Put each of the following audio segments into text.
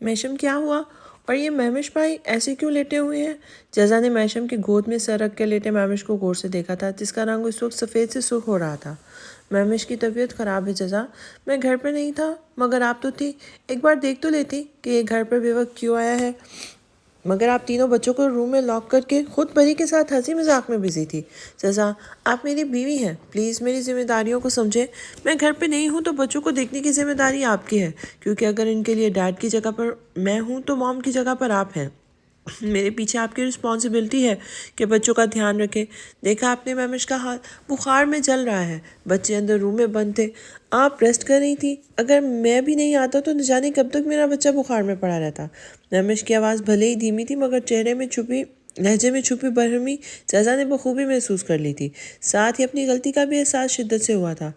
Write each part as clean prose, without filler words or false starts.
میشم کیا ہوا؟ اور یہ مہمش بھائی ایسے کیوں لیٹے ہوئے ہیں؟ جزا نے میشم کی گود میں سر رکھ کے لیٹے مہمش کو غور سے دیکھا تھا، جس کا رنگ اس وقت سفید سے سرخ ہو رہا تھا۔ مہمش کی طبیعت خراب ہے جزا، میں گھر پہ نہیں تھا مگر آپ تو تھی، ایک بار دیکھ تو لیتی کہ یہ گھر پر بے وقت کیوں آیا ہے۔ مگر آپ تینوں بچوں کو روم میں لاک کر کے خود پری کے ساتھ ہنسی مذاق میں بزی تھی۔ جزا، آپ میری بیوی ہیں، پلیز میری ذمہ داریوں کو سمجھیں۔ میں گھر پہ نہیں ہوں تو بچوں کو دیکھنے کی ذمہ داری آپ کی ہے، کیونکہ اگر ان کے لیے ڈیڈ کی جگہ پر میں ہوں تو مام کی جگہ پر آپ ہیں۔ میرے پیچھے آپ کی رسپانسبلٹی ہے کہ بچوں کا دھیان رکھیں۔ دیکھا آپ نے مہمش کا حال، بخار میں جل رہا ہے، بچے اندر روم میں بند تھے، آپ ریسٹ کر رہی تھی، اگر میں بھی نہیں آتا تو نہ جانے کب تک میرا بچہ بخار میں پڑا رہتا۔ مہمش کی آواز بھلے ہی دھیمی تھی مگر لہجے میں چھپی برہمی جزا نے بخوبی محسوس کر لی تھی، ساتھ ہی اپنی غلطی کا بھی احساس شدت سے ہوا تھا۔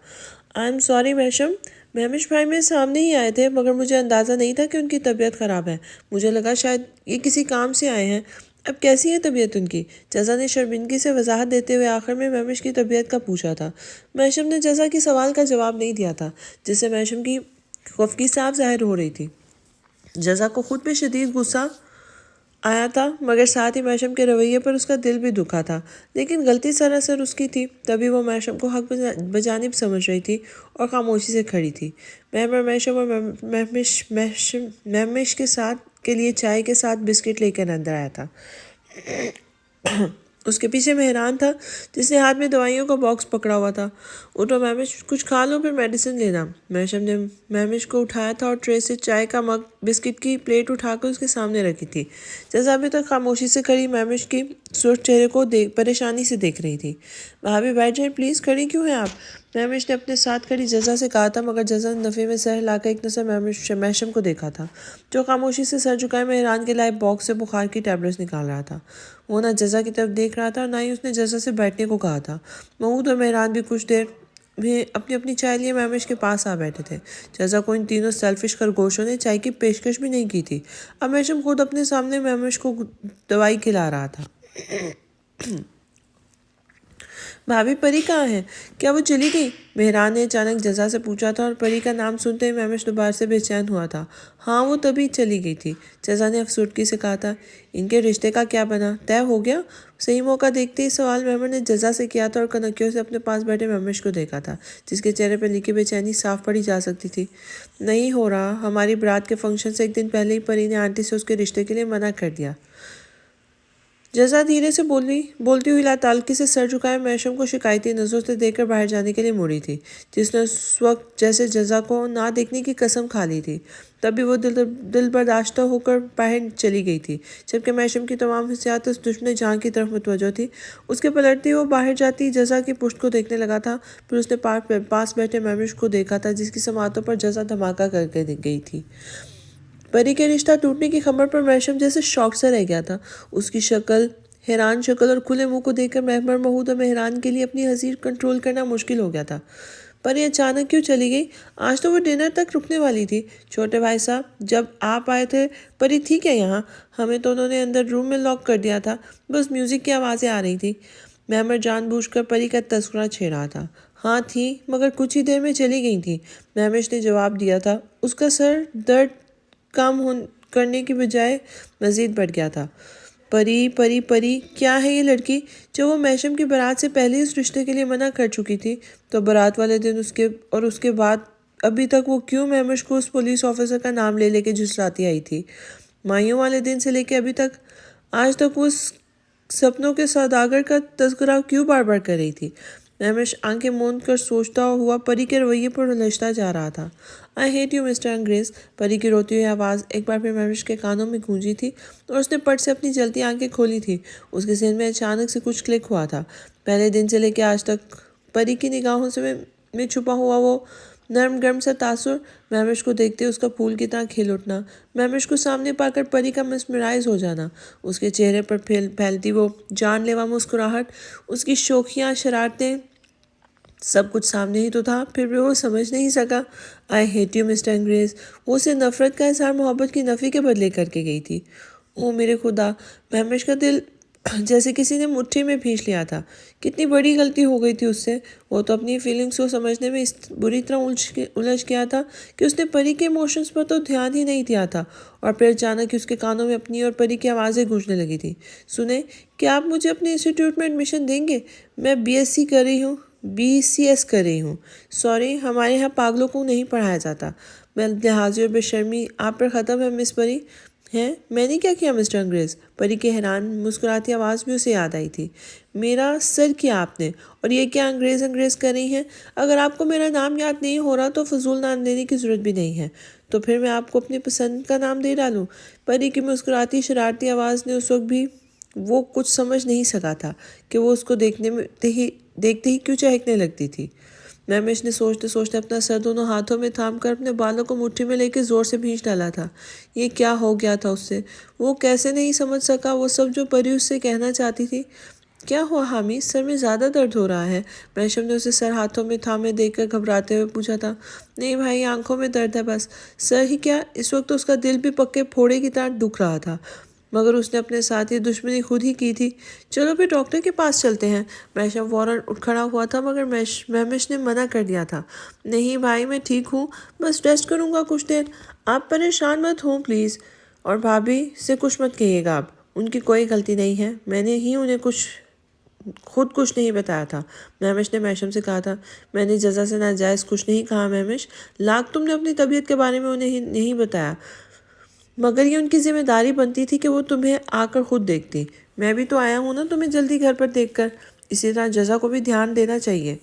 آئی ایم سوری میشم، مہمش بھائی میرے سامنے ہی آئے تھے مگر مجھے اندازہ نہیں تھا کہ ان کی طبیعت خراب ہے، مجھے لگا شاید یہ کسی کام سے آئے ہیں۔ اب کیسی ہے طبیعت ان کی؟ جزا نے شرمندگی سے وضاحت دیتے ہوئے آخر میں مہمش کی طبیعت کا پوچھا تھا۔ میشم نے جزا کی سوال کا جواب نہیں دیا تھا، جس سے میشم کی خفگی صاف ظاہر ہو رہی تھی۔ جزا کو خود پہ شدید غصہ آیا تھا مگر ساتھ ہی میشم کے رویے پر اس کا دل بھی دکھا تھا، لیکن غلطی سراسر اس کی تھی، تبھی وہ میشم کو حق بجانب سمجھ رہی تھی اور خاموشی سے کھڑی تھی۔ مہمر میشم اور مہمش کے لیے چائے کے ساتھ بسکٹ لے کر اندر آیا تھا۔ اس کے پیچھے مہران تھا جس نے ہاتھ میں دوائیوں کا باکس پکڑا ہوا تھا۔ اٹھو مہمش، کچھ کھا لو پھر میڈیسن لینا۔ میشم نے مہمش کو اٹھایا تھا اور ٹرے سے چائے کا مگ، بسکٹ کی پلیٹ اٹھا کر اس کے سامنے رکھی تھی۔ جزا ابھی تک خاموشی سے کھڑی مہمش کی سرخ چہرے کو پریشانی سے دیکھ رہی تھی۔ بھابھی بیٹھ جائیں پلیز، کھڑی کیوں ہیں آپ؟ مہمش نے اپنے ساتھ کھڑی جزا سے کہا تھا مگر جزا نے نفے میں سر ہلا کر ایک نظر میشم کو دیکھا تھا، جو خاموشی سے سر جھکائے مہران کے لائے باکس سے بخار کی ٹیبلٹس نکال رہا تھا۔ وہ نہ جزا کی طرف دیکھ رہا تھا اور نہ ہی اس نے جزا سے بیٹھنے کو کہا تھا۔ محمود اور مہران بھی کچھ دیر میں اپنی اپنی چائے لیے مہمش کے پاس آ بیٹھے تھے۔ جزا کو ان تینوں سیلفش خرگوشوں نے چائے کی پیشکش بھی نہیں کی تھی۔ اب میشم خود اپنے سامنے مہمش کو دوائی کھلا رہا تھا۔ بھابھی پری کہاں ہے؟ کیا وہ چلی گئی؟ مہران نے اچانک جزا سے پوچھا تھا اور پری کا نام سنتے ہی مہمش دوبارہ سے بے چین ہوا تھا۔ ہاں وہ تبھی چلی گئی تھی، جزا نے افسردگی سے کہا تھا۔ ان کے رشتے کا کیا بنا؟ طے ہو گیا؟ صحیح موقع دیکھتے ہی سوال مہمر نے جزا سے کیا تھا اور کنکیوں سے اپنے پاس بیٹھے مہمش کو دیکھا تھا، جس کے چہرے پر لکھی بے چینی صاف پڑھی جا سکتی تھی۔ نہیں ہو رہا، ہماری برات کے فنکشن سے ایک دن پہلے ہی پری نے آنٹی سے اس کے رشتے کے لیے منع کر دیا۔ جزا دھیرے سے بولتی ہوئی لاتعلقی سے سر جھکائے میشم کو شکایتی نظروں سے دیکھ کر باہر جانے کے لیے مڑی تھی، جس نے اس وقت جیسے جزا کو نہ دیکھنے کی قسم کھا لی تھی۔ تب بھی وہ دل برداشتہ ہو کر باہر چلی گئی تھی، جبکہ میشم کی تمام حسیات اس دشمن جان کی طرف متوجہ تھی۔ اس کے پلٹتے وہ باہر جاتی جزا کی پشت کو دیکھنے لگا تھا، پھر اس نے پاس بیٹھے مہمش کو دیکھا تھا جس کی سماعتوں پر جزا دھماکہ کر کے گئی تھی۔ پری کے رشتہ ٹوٹنے کی خبر پر میشم جیسے شاک سے رہ گیا تھا۔ اس کی حیران شکل اور کھلے منہ کو دیکھ کر مہمر، محمود اور مہران کے لیے اپنی ہنسی کنٹرول کرنا مشکل ہو گیا تھا۔ پری اچانک کیوں چلی گئی؟ آج تو وہ ڈنر تک رکنے والی تھی۔ چھوٹے بھائی صاحب، جب آپ آئے تھے پری تھی کیا یہاں؟ ہمیں تو انہوں نے اندر روم میں لاک کر دیا تھا، بس میوزک کی آوازیں آ رہی تھی۔ مہمر جان بوجھ کر پری کا تذکرہ چھیڑ رہا تھا۔ ہاں تھی، مگر کچھ ہی دیر میں چلی گئی تھی، مہمش نے جواب دیا تھا۔ اس کا سر درد کم کرنے کی بجائے مزید بڑھ گیا تھا۔ پری پری پری، کیا ہے یہ لڑکی؟ جو وہ میشم کی برات سے پہلے اس رشتے کے لیے منع کر چکی تھی، تو برات والے دن اس کے بعد ابھی تک وہ کیوں مہمش کو اس پولیس آفیسر کا نام لے کے جھسلاتی آئی تھی؟ مائیوں والے دن سے لے کے ابھی تک، آج تک وہ اس سپنوں کے سوداگر کا تذکرہ کیوں بار بار کر رہی تھی؟ مہمش آنکھیں موند کر سوچتا ہوا پری کے رویے پر الجھتا جا رہا تھا۔ آئی ہیٹ یو مسٹر انگریز، پری کی روتی ہوئی آواز ایک بار پھر مہمش کے کانوں میں گونجی تھی اور اس نے پٹ سے اپنی جلتی آنکھیں کھولی تھی۔ اس کے ذہن میں اچانک سے کچھ کلک ہوا تھا۔ پہلے دن سے لے کے آج تک پری کی نگاہوں میں چھپا ہوا وہ نرم گرم سا تاثر، مہمش کو دیکھتے اس کا پھول کی طرح کھل اٹھنا، مہمش کو سامنے پا کر پری کا مسمرائز ہو جانا، اس کے چہرے پر پھیلتی وہ جان لیوا مسکراہٹ، اس کی شوخیاں، شرارتیں، سب کچھ سامنے ہی تو تھا، پھر بھی وہ سمجھ نہیں سکا۔ آئی ہیٹ یو مسٹر انگریز، وہ اسے نفرت کا اظہار محبت کی نفی کے بدلے کر کے گئی تھی۔ او میرے خدا! مہمش کا دل جیسے کسی نے مٹھی میں بھیج لیا تھا۔ کتنی بڑی غلطی ہو گئی تھی اس سے۔ وہ تو اپنی فیلنگز کو سمجھنے میں اس بری طرح الجھ گیا تھا کہ اس نے پری کے ایموشنز پر تو دھیان ہی نہیں دیا تھا، اور پھر اچانک اس کے کانوں میں اپنی اور پری کی آوازیں گونجنے لگی تھی۔ سنیں، کیا آپ مجھے اپنے انسٹیٹیوٹ میں ایڈمیشن دیں گے؟ میں BCS کر رہی ہوں۔ سوری، ہمارے یہاں پاگلوں کو نہیں پڑھایا جاتا۔ میں لحاظی اور بے شرمی آپ پر ختم ہے مس پری۔ ہیں؟ میں نے کیا کیا مسٹر انگریز؟ پری کی حیران مسکراتی آواز بھی اسے یاد آئی تھی۔ میرا سر کیا آپ نے، اور یہ کیا انگریز کر رہی ہیں؟ اگر آپ کو میرا نام یاد نہیں ہو رہا تو فضول نام دینے کی ضرورت بھی نہیں ہے۔ تو پھر میں آپ کو اپنی پسند کا نام دے ڈالوں؟ پری کی مسکراتی شرارتی آواز نے اس وقت بھی وہ کچھ سمجھ نہیں سکا تھا کہ وہ اس کو دیکھتے ہی کیوں چہکنے لگتی تھی۔ مہمش نے سوچتے سوچتے اپنا سر دونوں ہاتھوں میں تھام کر اپنے بالوں کو مٹھی میں لے کے زور سے بھینچ ڈالا تھا۔ یہ کیا ہو گیا تھا اس سے؟ وہ کیسے نہیں سمجھ سکا وہ سب جو پری اس سے کہنا چاہتی تھی؟ کیا ہوا حامی؟ سر میں زیادہ درد ہو رہا ہے؟ مہشم نے اسے سر ہاتھوں میں تھامے دیکھ کر گھبراتے ہوئے پوچھا تھا۔ نہیں بھائی، آنکھوں میں درد ہے بس۔ سر ہی کیا، اس وقت تو اس کا دل بھی پکے پھوڑے کی طرح دکھ رہا تھا، مگر اس نے اپنے ساتھ یہ دشمنی خود ہی کی تھی۔ چلو پھر ڈاکٹر کے پاس چلتے ہیں۔ مہشم فوراً اٹھ کھڑا ہوا تھا، مگر مہمش نے منع کر دیا تھا۔ نہیں بھائی، میں ٹھیک ہوں، بس ریسٹ کروں گا کچھ دیر۔ آپ پریشان مت ہوں پلیز، اور بھابھی سے کچھ مت کہیے گا آپ، ان کی کوئی غلطی نہیں ہے، میں نے ہی انہیں خود کچھ نہیں بتایا تھا۔ مہمش نے مہشم سے کہا تھا۔ میں نے جزا سے ناجائز کچھ نہیں کہا مہمش، لاکھ تم نے اپنی طبیعت کے بارے میں انہیں نہیں بتایا، مگر یہ ان کی ذمہ داری بنتی تھی کہ وہ تمہیں آ کر خود دیکھتی۔ میں بھی تو آیا ہوں نا تمہیں جلدی گھر پر دیکھ کر۔ اسی طرح جزا کو بھی دھیان دینا چاہیے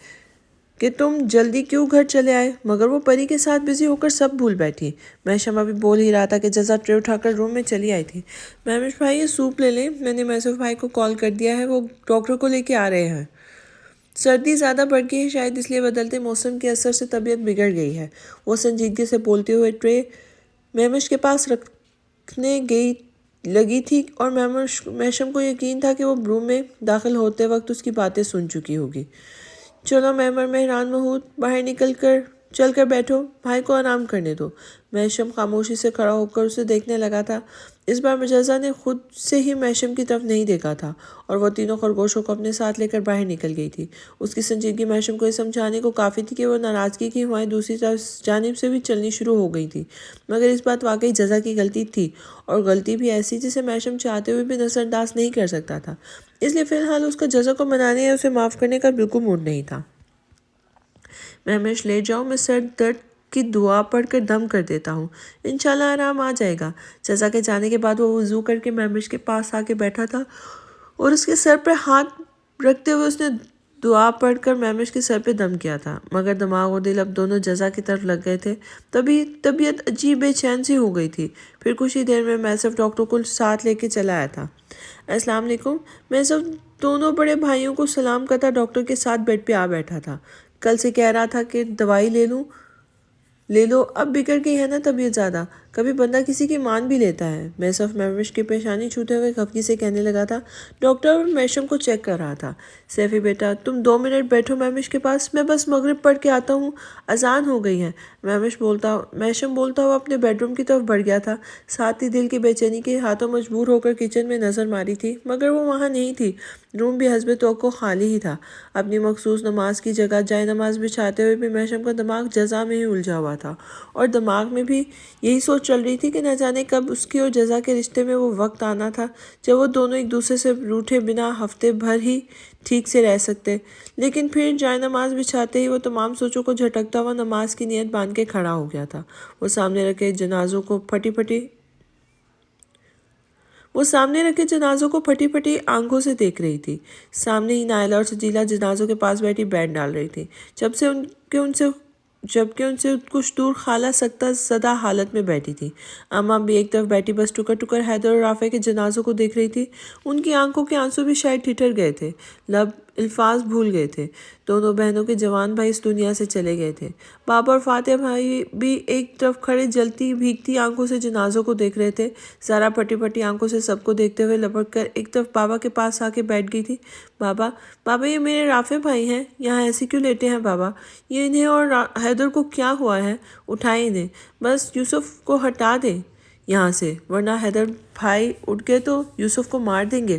کہ تم جلدی کیوں گھر چلے آئے، مگر وہ پری کے ساتھ بزی ہو کر سب بھول بیٹھی۔ مہشم ابھی بول ہی رہا تھا کہ جزا ٹرے اٹھا کر روم میں چلی آئی تھی۔ مہمش بھائی، یہ سوپ لے لیں، میں نے میوسف بھائی کو کال کر دیا ہے، وہ ڈاکٹر کو لے کے آ رہے ہیں۔ سردی زیادہ بڑھ گئی ہے، شاید اس لیے بدلتے موسم کے اثر سے طبیعت بگڑ گئی ہے۔ وہ سنجیدگی سے بولتے ہوئے ٹرے مہمش کے پاس رکھنے لگی تھی، اور مہشم کو یقین تھا کہ وہ روم میں داخل ہوتے وقت اس کی باتیں سن چکی ہوگی۔ چلو مہران محمود، باہر چل کر بیٹھو، بھائی کو آرام کرنے دو۔ مہشم خاموشی سے کھڑا ہو کر اسے دیکھنے لگا تھا۔ اس بار جزا نے خود سے ہی مہشم کی طرف نہیں دیکھا تھا، اور وہ تینوں خرگوشوں کو اپنے ساتھ لے کر باہر نکل گئی تھی۔ اس کی سنجیدگی مہشم کو یہ سمجھانے کو کافی تھی کہ وہ ناراضگی کی ہوائیں دوسری جانب سے بھی چلنی شروع ہو گئی تھی، مگر اس بات واقعی جزا کی غلطی تھی، اور غلطی بھی ایسی جسے مہشم چاہتے ہوئے بھی نظر انداز نہیں کر سکتا تھا۔ اس لیے فی الحال اس کا جزا کو منانے یا اسے معاف کرنے کا بالکل موڈ نہیں تھا۔ مہمش لیٹ جاؤ، میں سر درد کی دعا پڑھ کر دم کر دیتا ہوں، انشاءاللہ آرام آ جائے گا۔ جزا کے جانے کے بعد وہ وضو کر کے مہمش کے پاس آ کے بیٹھا تھا، اور اس کے سر پہ ہاتھ رکھتے ہوئے اس نے دعا پڑھ کر مہمش کے سر پہ دم کیا تھا، مگر دماغ اور دل اب دونوں جزا کی طرف لگ گئے تھے۔ تبھی طبیعت عجیب بے چین سی ہو گئی تھی۔ پھر کچھ ہی دیر میں میوسف ڈاکٹر کو ساتھ لے کے چلا آیا تھا۔ السلام علیکم۔ میوسف دونوں بڑے بھائیوں کو سلام کرتا ڈاکٹر کے ساتھ بیڈ پہ آ بیٹھا تھا۔ کل سے کہہ رہا تھا کہ دوائی لے لو، اب بگڑ گئی ہے نا طبیعت زیادہ، کبھی بندہ کسی کی مان بھی لیتا ہے۔ میوسف مہمش کی پیشانی چھوتے ہوئے خفگی سے کہنے لگا تھا۔ ڈاکٹر مہشم کو چیک کر رہا تھا۔ سیفی بیٹا، تم 2 منٹ بیٹھو مہمش کے پاس، میں بس مغرب پڑھ کے آتا ہوں، اذان ہو گئی ہے۔ مہشم بولتا ہوا اپنے بیڈ روم کی طرف بڑھ گیا تھا، ساتھ ہی دل کی بے چینی کے ہاتھوں مجبور ہو کر کچن میں نظر ماری تھی، مگر وہ وہاں نہیں تھی۔ روم بھی حسب توقع خالی ہی تھا۔ اپنی مخصوص نماز کی جگہ جائے نماز بچھاتے ہوئے بھی مہشم کا دماغ جزا میں ہی الجھا ہوا تھا، اور دماغ میں بھی یہی سوچ چل رہی تھی کہ نہ جانے کب اس کی اور جزا کے رشتے میں وہ وقت آنا تھا جب وہ دونوں ایک دوسرے سے روٹھے بنا ہفتے بھر ہی ٹھیک سے رہ سکتے۔ لیکن پھر جائے نماز بچھاتے ہی وہ تمام سوچوں کو جھٹکتا ہوا نماز کی نیت باندھ کے کھڑا ہو گیا تھا۔ وہ سامنے رکھے جنازوں کو پھٹی پھٹی آنکھوں سے دیکھ رہی تھی۔ سامنے ہی نائلہ اور سجیلہ جنازوں کے پاس بیٹھی بیٹھ ڈال رہی تھی، جبکہ ان سے کچھ دور خالہ سکتہ زدہ حالت میں بیٹھی تھی۔ اماں بھی ایک طرف بیٹھی بس ٹکر ٹکر حیدر اور رافع کے جنازوں کو دیکھ رہی تھی۔ ان کی آنکھوں کے آنسو بھی شاید ٹھٹر گئے تھے، لب الفاظ بھول گئے تھے۔ دونوں بہنوں کے جوان بھائی اس دنیا سے چلے گئے تھے۔ بابا اور فاتح بھائی بھی ایک طرف کھڑے جلتی بھیگتی آنکھوں سے جنازوں کو دیکھ رہے تھے۔ زارا پھٹی پھٹی آنکھوں سے سب کو دیکھتے ہوئے لپک کر ایک طرف بابا کے پاس آ کے بیٹھ گئی تھی۔ بابا، یہ میرے رافع بھائی ہیں، یہاں ایسے کیوں لیٹے ہیں بابا؟ یہ انہیں اور حیدر کو کیا ہوا ہے؟ اٹھائیں انہیں، بس یوسف کو ہٹا دیں یہاں سے، ورنہ حیدر بھائی اٹھ گئے تو یوسف کو مار دیں گے۔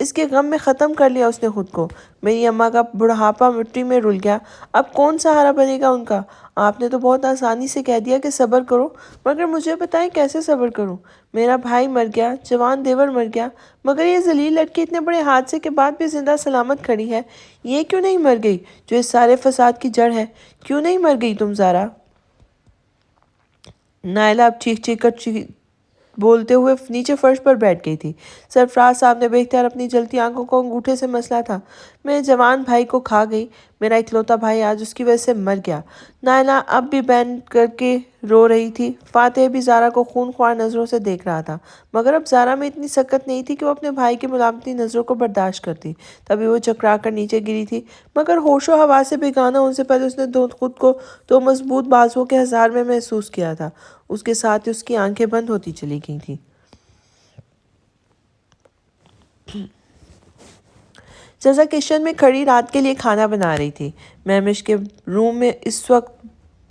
اس کے غم میں ختم کر لیا اس نے خود کو۔ میری اماں کا بڑھاپا مٹی میں رل گیا، اب کون سہارا بنے گا ان کا؟ آپ نے تو بہت آسانی سے کہہ دیا کہ صبر کرو، مگر مجھے بتائیں کیسے صبر کروں؟ میرا بھائی مر گیا، جوان دیور مر گیا، مگر یہ ذلیل لڑکی اتنے بڑے حادثے کے بعد بھی زندہ سلامت کھڑی ہے، یہ کیوں نہیں مر گئی جو اس سارے فساد کی جڑ ہے؟ کیوں نہیں مر گئی تم زارا؟ نائلہ اب چیخ چیخ کر بولتے ہوئے نیچے فرش پر بیٹھ گئی تھی۔ سرفراز صاحب نے بے اختیار اپنی جلتی آنکھوں کو انگوٹھے سے مسلا تھا۔ میرے جوان بھائی کو کھا گئی، میرا اکلوتا بھائی آج اس کی وجہ سے مر گیا۔ نائلہ اب بھی بین کر کے رو رہی تھی۔ فاتح بھی زارا کو خون خوار نظروں سے دیکھ رہا تھا، مگر اب زارا میں اتنی سکت نہیں تھی کہ وہ اپنے بھائی کی ملامتی نظروں کو برداشت کرتی۔ تبھی وہ چکرا کر نیچے گری تھی، مگر ہوش و حواس سے بیگانہ ہونے سے پہلے اس نے خود کو دو مضبوط بازوؤں کے ہزار میں محسوس کیا تھا۔ اس کے ساتھ ہی اس کی آنکھیں بند ہوتی چلی گئی تھیں۔ جزا کچن میں کھڑی رات کے لیے کھانا بنا رہی تھی۔ مہمش کے روم میں اس وقت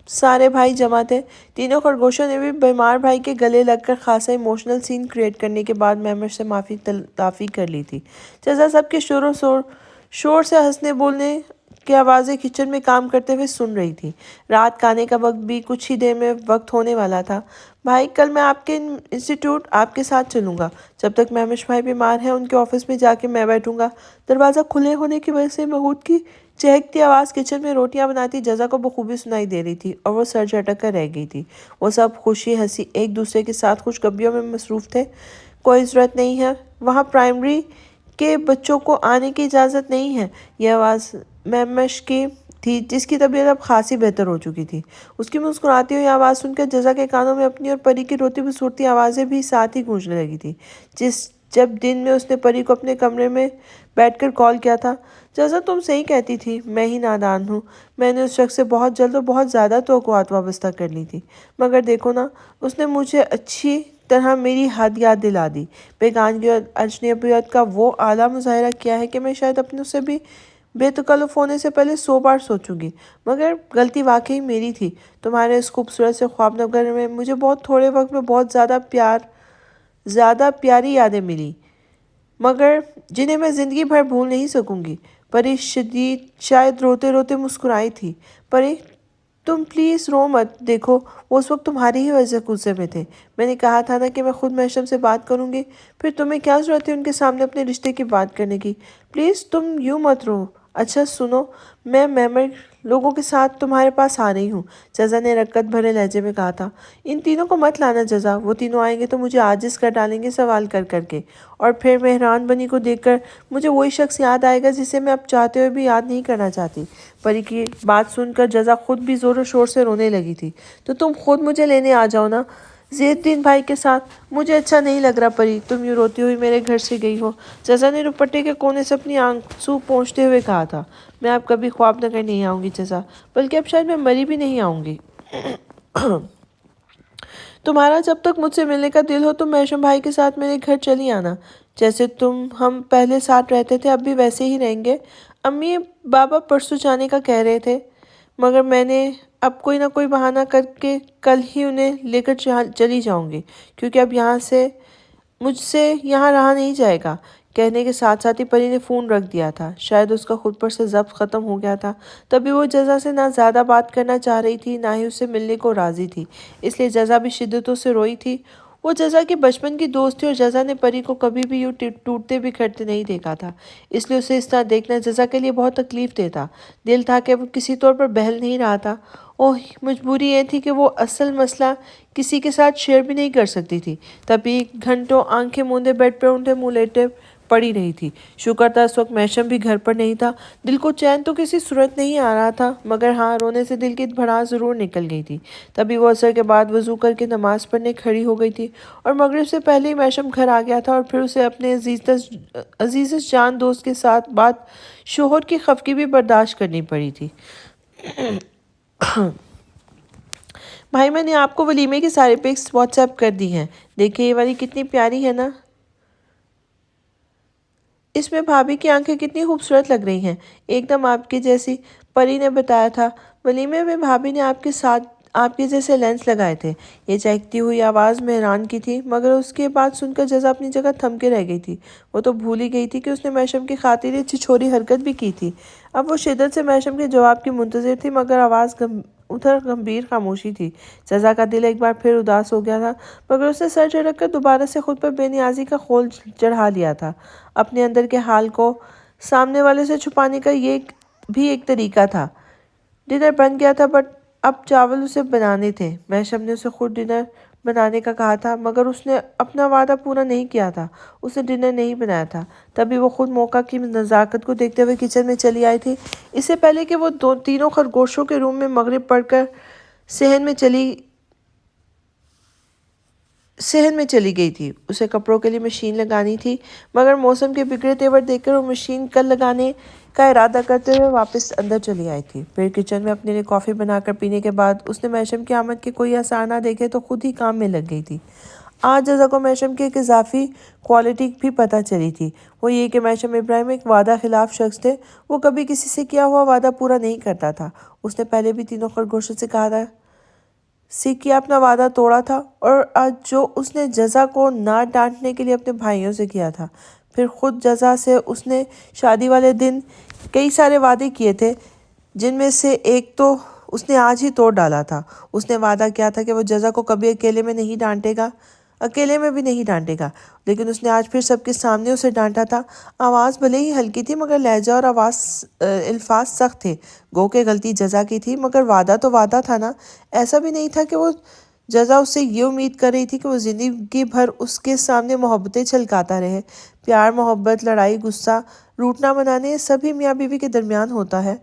سارے بھائی جمع تھے۔ تینوں خرگوشوں نے بھی بیمار بھائی کے گلے لگ کر خاصا ایموشنل سین کریٹ کرنے کے بعد مہمش سے معافی تلافی کر لی تھی۔ جزا سب کے شور سے ہنسنے بولنے کی آوازیں کچن میں کام کرتے ہوئے سن رہی تھی۔ رات کھانے کا وقت بھی کچھ ہی دیر میں وقت ہونے والا تھا۔ بھائی کل میں آپ کے انسٹیٹیوٹ آپ کے ساتھ چلوں گا۔ جب تک مہمش بھائی بیمار ہیں ان کے آفس میں جا کے میں بیٹھوں گا۔ دروازہ کھلے ہونے کی وجہ سے محمود کی چہکتی آواز کچن میں روٹیاں بناتی جزا کو بخوبی سنائی دے رہی تھی اور وہ سر جھٹک کر رہ گئی تھی۔ وہ سب خوشی ہنسی ایک دوسرے کے ساتھ خوشگبیوں میں مصروف تھے۔ کوئی ضرورت نہیں ہے، وہاں پرائمری کے بچوں کو آنے کی اجازت نہیں ہے۔ یہ آواز مہمش کی تھی جس کی طبیعت اب خاصی بہتر ہو چکی تھی۔ اس کی مسکراتی ہوئی آواز سن کر جزا کے کانوں میں اپنی اور پری کی روتی بسورتی آوازیں بھی ساتھ ہی گونجنے لگی تھی۔ جب دن میں اس نے پری کو اپنے کمرے میں بیٹھ کر کال کیا تھا، جزا تم صحیح کہتی تھی، میں ہی نادان ہوں، میں نے اس شخص سے بہت جلد اور بہت زیادہ توقعات وابستہ کر لی تھی، مگر دیکھو نا، اس نے مجھے اچھی طرح میری حد یاد دلا دی۔ بیگانگی اور اجنبیت کا وہ اعلیٰ مظاہرہ کیا ہے کہ میں شاید اپنے سے بھی بے تکلف ہونے سے پہلے 100 بار سوچوں گی، مگر غلطی واقعی میری تھی۔ تمہارے اس خوبصورت سے خواب نگر میں مجھے بہت تھوڑے وقت میں بہت زیادہ پیاری یادیں ملی، مگر جنہیں میں زندگی بھر بھول نہیں سکوں گی۔ پری شاید روتے روتے مسکرائی تھی۔ پری تم پلیز رو مت، دیکھو وہ اس وقت تمہاری ہی وجہ سے غصے میں تھے۔ میں نے کہا تھا نا کہ میں خود محشم سے بات کروں گی، پھر تمہیں کیا ضرورت ہے ان کے سامنے اپنے رشتے کی بات کرنے کی؟ پلیز تم یوں مت رو۔ اچھا سنو، میں میمر لوگوں کے ساتھ تمہارے پاس آ رہی ہوں، جزا نے رقت بھرے لہجے میں کہا تھا۔ ان تینوں کو مت لانا جزا، وہ تینوں آئیں گے تو مجھے عاجز کر ڈالیں گے سوال کر کر کے، اور پھر مہران بنی کو دیکھ کر مجھے وہی شخص یاد آئے گا جسے میں اب چاہتے ہوئے بھی یاد نہیں کرنا چاہتی۔ پری کی بات سن کر جزا خود بھی زور و شور سے رونے لگی تھی۔ تو تم خود مجھے لینے آ جاؤ نا ضیاء الدین بھائی کے ساتھ، مجھے اچھا نہیں لگ رہا پری تم یوں روتی ہوئی میرے گھر سے گئی ہو۔ جزا نے دوپٹے کے کونے سے اپنی آنسو پونچھتے ہوئے کہا تھا۔ میں اب کبھی خواب نگر نہیں آؤں گی جزا، بلکہ اب شاید میں مری بھی نہیں آؤں گی۔ تمہارا جب تک مجھ سے ملنے کا دل ہو تم محشم بھائی کے ساتھ میرے گھر چلی آنا، جیسے ہم پہلے ساتھ رہتے تھے اب بھی ویسے ہی رہیں گے۔ امی بابا پرسوں جانے کا کہہ رہے تھے، مگر میں نے اب کوئی نہ کوئی بہانہ کر کے کل ہی انہیں لے کر چلی جاؤں گی، کیونکہ اب مجھ سے یہاں رہا نہیں جائے گا۔ کہنے کے ساتھ ساتھ ہی پری نے فون رکھ دیا تھا، شاید اس کا خود پر سے ضبط ختم ہو گیا تھا۔ تبھی وہ جزا سے نہ زیادہ بات کرنا چاہ رہی تھی نہ ہی اس سے ملنے کو راضی تھی، اس لیے جزا بھی شدتوں سے روئی تھی۔ وہ جزا کی بچپن کی دوست تھی اور جزا نے پری کو کبھی بھی یوں ٹوٹتے بکھرتے نہیں دیکھا تھا، اس لیے اسے اس طرح دیکھنا جزا کے لیے بہت تکلیف دہ تھا۔ دل تھا کہ وہ کسی طور پر بہل نہیں رہا تھا۔ اوہ مجبوری یہ تھی کہ وہ اصل مسئلہ کسی کے ساتھ شیئر بھی نہیں کر سکتی تھی۔ تبھی گھنٹوں آنکھیں موندے بیڈ پر اونٹے منہ لیٹے پڑی رہی تھی۔ شکر تھا اس وقت محشم بھی گھر پر نہیں تھا۔ دل کو چین تو کسی صورت نہیں آ رہا تھا، مگر ہاں رونے سے دل کی بھڑاس ضرور نکل گئی تھی۔ تبھی وہ عصر کے بعد وضو کر کے نماز پڑھنے کھڑی ہو گئی تھی، اور مغرب سے پہلے ہی محشم گھر آ گیا تھا، اور پھر اسے اپنے عزیزش جان دوست کے ساتھ بات شوہر کی خفگی بھی برداشت کرنی پڑی تھی۔ بھائی میں نے آپ کو ولیمے کی ساری پکس واٹس ایپ کر دی ہیں، دیکھیں یہ والی کتنی پیاری ہے نا، اس میں بھابھی کی آنکھیں کتنی خوبصورت لگ رہی ہیں، ایک دم آپ کی جیسی۔ پری نے بتایا تھا ولیمے میں بھابھی نے آپ کے جیسے لینس لگائے تھے۔ یہ چہکتی ہوئی آواز مہران کی تھی، مگر اس کے بعد سن کر جزا اپنی جگہ تھم کے رہ گئی تھی۔ وہ تو بھول ہی گئی تھی کہ اس نے محشم کی خاطر یہ چھچوری حرکت بھی کی تھی۔ اب وہ شدت سے محشم کے جواب کی منتظر تھی، مگر آواز ادھر گمبھیر خاموشی تھی۔ جزا کا دل ایک بار پھر اداس ہو گیا تھا، مگر اس نے سر جھٹک کر دوبارہ سے خود پر بے نیازی کا خول چڑھا لیا تھا۔ اپنے اندر کے حال کو سامنے والے سے چھپانے کا یہ بھی ایک طریقہ تھا۔ ڈنر بن گیا تھا، بٹ اب چاول اسے بنانے تھے۔ محشم نے اسے خود ڈنر بنانے کا کہا تھا، مگر اس نے اپنا وعدہ پورا نہیں کیا تھا۔ اس نے ڈنر نہیں بنایا تھا۔ تبھی وہ خود موقع کی نزاکت کو دیکھتے ہوئے کچن میں چلی آئی تھی، اس سے پہلے کہ وہ تینوں خرگوشوں کے روم میں مغرب پڑھ کر صحن میں چلی گئی تھی۔ اسے کپڑوں کے لیے مشین لگانی تھی، مگر موسم کے بگڑے تیور دیکھ کر وہ مشین کل لگانے کا ارادہ کرتے ہوئے واپس اندر چلی آئی تھی۔ پھر کچن میں اپنے لیے کافی بنا کر پینے کے بعد اس نے محشم کی آمد کے کوئی آثار نہ دیکھے تو خود ہی کام میں لگ گئی تھی۔ آج جزا کو محشم کی ایک اضافی کوالٹی بھی پتہ چلی تھی، وہ یہ کہ محشم ابراہیم ایک وعدہ خلاف شخص تھے۔ وہ کبھی کسی سے کیا ہوا وعدہ پورا نہیں کرتا تھا۔ اس نے پہلے بھی تینوں خرگوشوں سے کیا اپنا وعدہ توڑا تھا، اور آج جو اس نے جزا کو نہ ڈانٹنے کے لیے اپنے بھائیوں سے کیا تھا۔ پھر خود جزا سے اس نے شادی والے دن کئی سارے وعدے کیے تھے، جن میں سے ایک تو اس نے آج ہی توڑ ڈالا تھا۔ اس نے وعدہ کیا تھا کہ وہ جزا کو کبھی اکیلے میں بھی نہیں ڈانٹے گا، لیکن اس نے آج پھر سب کے سامنے اسے ڈانٹا تھا۔ آواز بھلے ہی ہلکی تھی، مگر لہجہ اور الفاظ سخت تھے۔ گو کہ غلطی جزا کی تھی، مگر وعدہ تو وعدہ تھا نا۔ ایسا بھی نہیں تھا کہ وہ جزا اس سے یہ امید کر رہی تھی کہ وہ زندگی بھر اس کے سامنے محبتیں چھلکاتا رہے۔ پیار، محبت، لڑائی، غصہ، روٹنا منانے، یہ سبھی میاں بیوی کے درمیان ہوتا ہے۔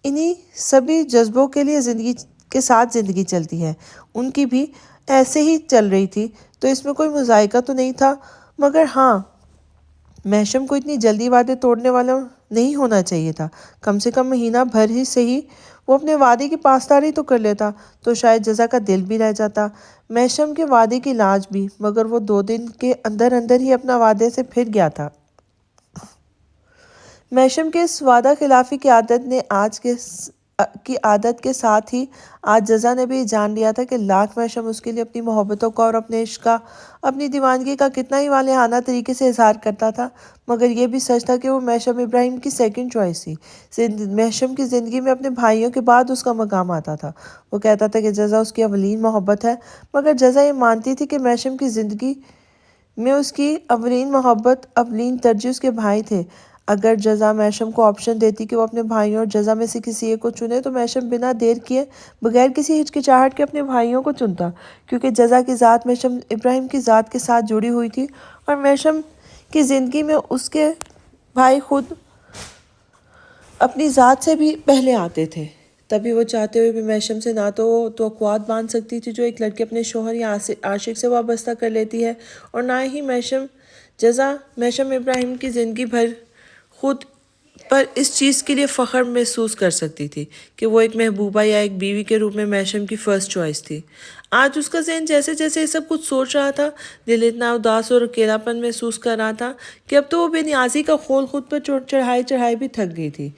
انہی سبھی جذبوں کے ساتھ زندگی چلتی ہے۔ ان کی بھی ایسے ہی چل رہی تھی، تو اس میں کوئی مضائقہ تو نہیں تھا، مگر ہاں، محشم کو اتنی جلدی وعدے توڑنے والا نہیں ہونا چاہیے تھا۔ کم سے کم مہینہ بھر ہی صحیح وہ اپنے وعدے کی پاسداری تو کر لیتا، تو شاید جزا کا دل بھی رہ جاتا، محشم کے وعدے کی لاج بھی، مگر وہ 2 دن کے اندر ہی اپنا وعدے سے پھر گیا تھا۔ محشم کے اس وعدہ خلافی کی عادت کے ساتھ ہی آج جزا نے بھی جان لیا تھا کہ لاکھ محشم اس کے لیے اپنی محبتوں کا اور اپنے عشق کا، اپنی دیوانگی کا کتنا ہی والہانہ طریقے سے اظہار کرتا تھا، مگر یہ بھی سچ تھا کہ وہ محشم ابراہیم کی سیکنڈ چوائس تھی۔ محشم کی زندگی میں اپنے بھائیوں کے بعد اس کا مقام آتا تھا۔ وہ کہتا تھا کہ جزا اس کی اولین محبت ہے، مگر جزا یہ مانتی تھی کہ محشم کی زندگی میں اس کی اولین محبت، اولین ترجیح اس کے بھائی تھے۔ اگر جزا محشم کو آپشن دیتی کہ وہ اپنے بھائیوں اور جزا میں سے کسی ایک کو چنے، تو محشم بنا دیر کیے بغیر کسی ہچکچاہٹ کے اپنے بھائیوں کو چنتا، کیونکہ جزا کی ذات محشم ابراہیم کی ذات کے ساتھ جڑی ہوئی تھی، اور محشم کی زندگی میں اس کے بھائی خود اپنی ذات سے بھی پہلے آتے تھے۔ تبھی وہ چاہتے ہوئے بھی محشم سے نہ تو وہ توقعات باندھ سکتی تھی جو ایک لڑکی اپنے شوہر یا عاشق سے وابستہ کر لیتی ہے، اور نہ ہی جزا محشم ابراہیم کی زندگی بھر خود پر اس چیز کے لیے فخر محسوس کر سکتی تھی کہ وہ ایک محبوبہ یا ایک بیوی کے روپ میں محشم کی فرسٹ چوائس تھی۔ آج اس کا ذہن جیسے جیسے یہ سب کچھ سوچ رہا تھا، دل اتنا اداس اور اکیلا پن محسوس کر رہا تھا کہ اب تو وہ بے نیازی کا خول خود پر چڑھائی بھی تھک گئی تھی۔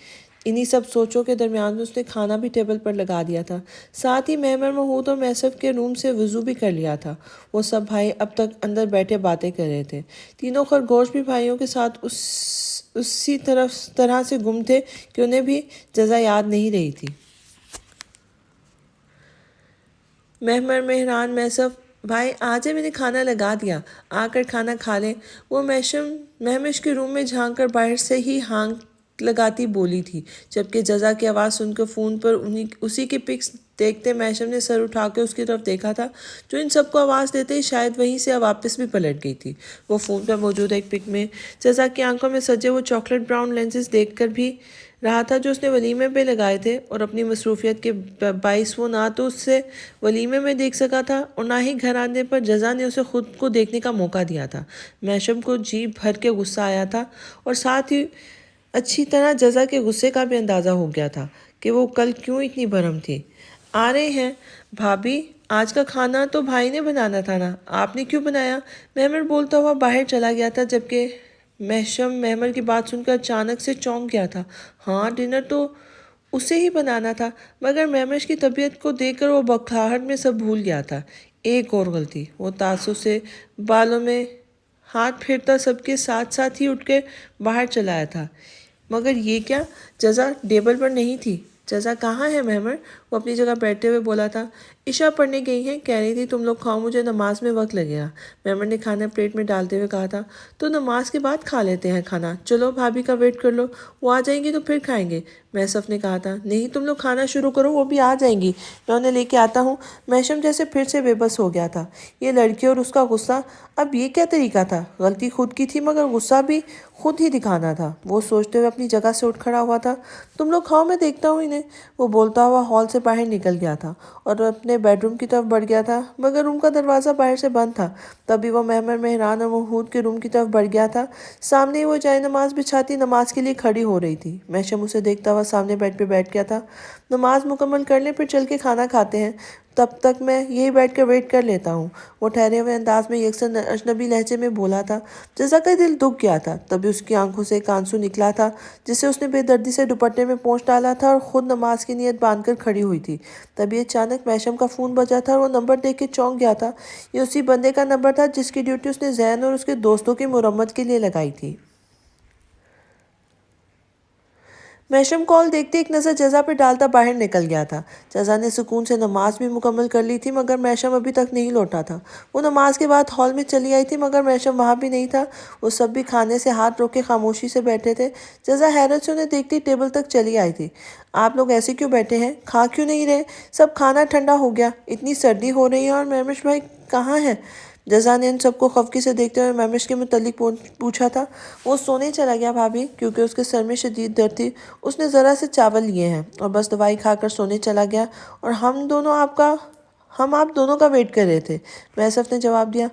انہی سب سوچوں کے درمیان اس نے کھانا بھی ٹیبل پر لگا دیا تھا، ساتھ ہی مہمر، محمود اور محصف کے روم سے وضو بھی کر لیا تھا۔ وہ سب بھائی اب تک اندر بیٹھے باتیں کر رہے تھے۔ تینوں خرگوش بھی بھائیوں کے ساتھ اسی طرح سے گم تھے کہ انہیں بھی جزا یاد نہیں رہی تھی۔ مہمر، مہران، محصف: بھائی آجے، میں نے کھانا لگا دیا، آ کر کھانا کھا لیں۔ وہ مہمش کے روم میں جھانک کر باہر سے ہی ہانک لگاتی بولی تھی، جبکہ جزا کی آواز سن کر فون پر اسی کی پکس دیکھتے محشم نے سر اٹھا کے اس کی طرف دیکھا تھا، جو ان سب کو آواز دیتے ہی شاید وہیں سے واپس بھی پلٹ گئی تھی۔ وہ فون پر موجود ایک پک میں جزا کی آنکھوں میں سجے وہ چاکلیٹ براؤن لینسز دیکھ کر بھی رہا تھا جو اس نے ولیمے پہ لگائے تھے، اور اپنی مصروفیت کے باعث وہ نہ تو اسے ولیمے میں دیکھ سکا تھا اور نہ ہی گھر آنے پر جزا نے اسے خود کو دیکھنے کا موقع دیا تھا۔ محشم کو جی بھر کے غصہ آیا تھا، اور ساتھ ہی اچھی طرح جزا کے غصے کا بھی اندازہ ہو گیا تھا کہ وہ کل کیوں اتنی برہم تھی۔ آ رہے ہیں بھابھی، آج کا کھانا تو بھائی نے بنانا تھا نا، آپ نے کیوں بنایا؟ مہمر بولتا ہوا باہر چلا گیا تھا، جبکہ محشم مہمر کی بات سن کر اچانک سے چونک گیا تھا۔ ہاں، ڈنر تو اسے ہی بنانا تھا، مگر مہمش کی طبیعت کو دیکھ کر وہ بکھلاہٹ میں سب بھول گیا تھا۔ ایک اور غلطی، وہ تعصب سے بالوں میں ہاتھ پھیرتا سب کے ساتھ ساتھ ہی اٹھ کے باہر چلایا تھا۔ مگر یہ کیا؟ جزا ٹیبل پر نہیں تھی۔ جزا کہاں ہے مہمر؟ وہ اپنی جگہ بیٹھتے ہوئے بولا تھا۔ عشاء پڑھنے گئی ہیں، کہہ رہی تھی تم لوگ کھاؤ، مجھے نماز میں وقت لگے گا۔ مہمر نے کھانا پلیٹ میں ڈالتے ہوئے کہا تھا۔ تو نماز کے بعد کھا لیتے ہیں کھانا، چلو بھابھی کا ویٹ کر لو، وہ آ جائیں گی تو پھر کھائیں گے۔ محسف نے کہا تھا۔ نہیں، تم لوگ کھانا شروع کرو، وہ بھی آ جائیں گی، میں انہیں لے کے آتا ہوں۔ محشم جیسے پھر سے بے بس ہو گیا تھا۔ یہ لڑکی اور اس کا غصہ، اب یہ کیا طریقہ تھا؟ غلطی خود کی تھی مگر غصہ بھی خود ہی دکھانا تھا۔ وہ سوچتے ہوئے اپنی جگہ سے اٹھ کھڑا ہوا تھا۔ تم لوگ کھاؤ، میں دیکھتا ہوں انہیں۔ وہ بولتا ہوا ہال سے باہر نکل گیا تھا اور اپنے بیڈ روم کی طرف بڑھ گیا تھا، مگر روم کا دروازہ باہر سے بند تھا۔ تبھی وہ مہمر، مہران اور محمود کے روم کی طرف بڑھ گیا تھا۔ سامنے ہی وہ جائے نماز بچھاتی نماز کے لیے کھڑی ہو رہی تھی۔ محشم اسے دیکھتا ہوا سامنے بیڈ پہ بیٹھ گیا تھا۔ نماز مکمل کر لیں، پھر چل کے کھانا کھاتے ہیں، تب تک میں یہی بیٹھ کر ویٹ کر لیتا ہوں، وہ ٹھہرے ہوئے انداز میں یکسر اجنبی لہجے میں بولا تھا۔ جزا کا دل دکھ گیا تھا۔ تبھی اس کی آنکھوں سے ایک آنسو نکلا تھا جسے اس نے بے دردی سے دوپٹے میں پوچھ ڈالا تھا اور خود نماز کی نیت باندھ کر کھڑی ہوئی تھی۔ تبھی اچانک محشم کا فون بجا تھا اور وہ نمبر دیکھ کے چونک گیا تھا۔ یہ اسی بندے کا نمبر تھا جس کی ڈیوٹی اس نے زین اور اس کے دوستوں کی مرمت کے لیے لگائی تھی۔ محشم کال دیکھتے ایک نظر جزا پہ ڈالتا باہر نکل گیا تھا۔ جزا نے سکون سے نماز بھی مکمل کر لی تھی مگر محشم ابھی تک نہیں لوٹا تھا۔ وہ نماز کے بعد ہال میں چلی آئی تھی مگر محشم وہاں بھی نہیں تھا۔ وہ سب بھی کھانے سے ہاتھ روک کے خاموشی سے بیٹھے تھے۔ جزا حیرت سے انہیں دیکھتی ٹیبل تک چلی آئی تھی۔ آپ لوگ ایسے کیوں بیٹھے ہیں؟ کھا کیوں نہیں رہے؟ سب کھانا ٹھنڈا ہو گیا، اتنی سردی ہو رہی ہے، اور مہمش بھائی کہاں ہیں؟ جزا نے ان سب کو خفگی سے دیکھتے ہوئے مہمش کے متعلق پوچھا تھا۔ وہ سونے چلا گیا بھابھی، کیونکہ اس کے سر میں شدید درد تھی۔ اس نے ذرا سے چاول لیے ہیں اور بس دوائی کھا کر سونے چلا گیا، اور ہم آپ دونوں کا ویٹ کر رہے تھے، محسف نے جواب دیا۔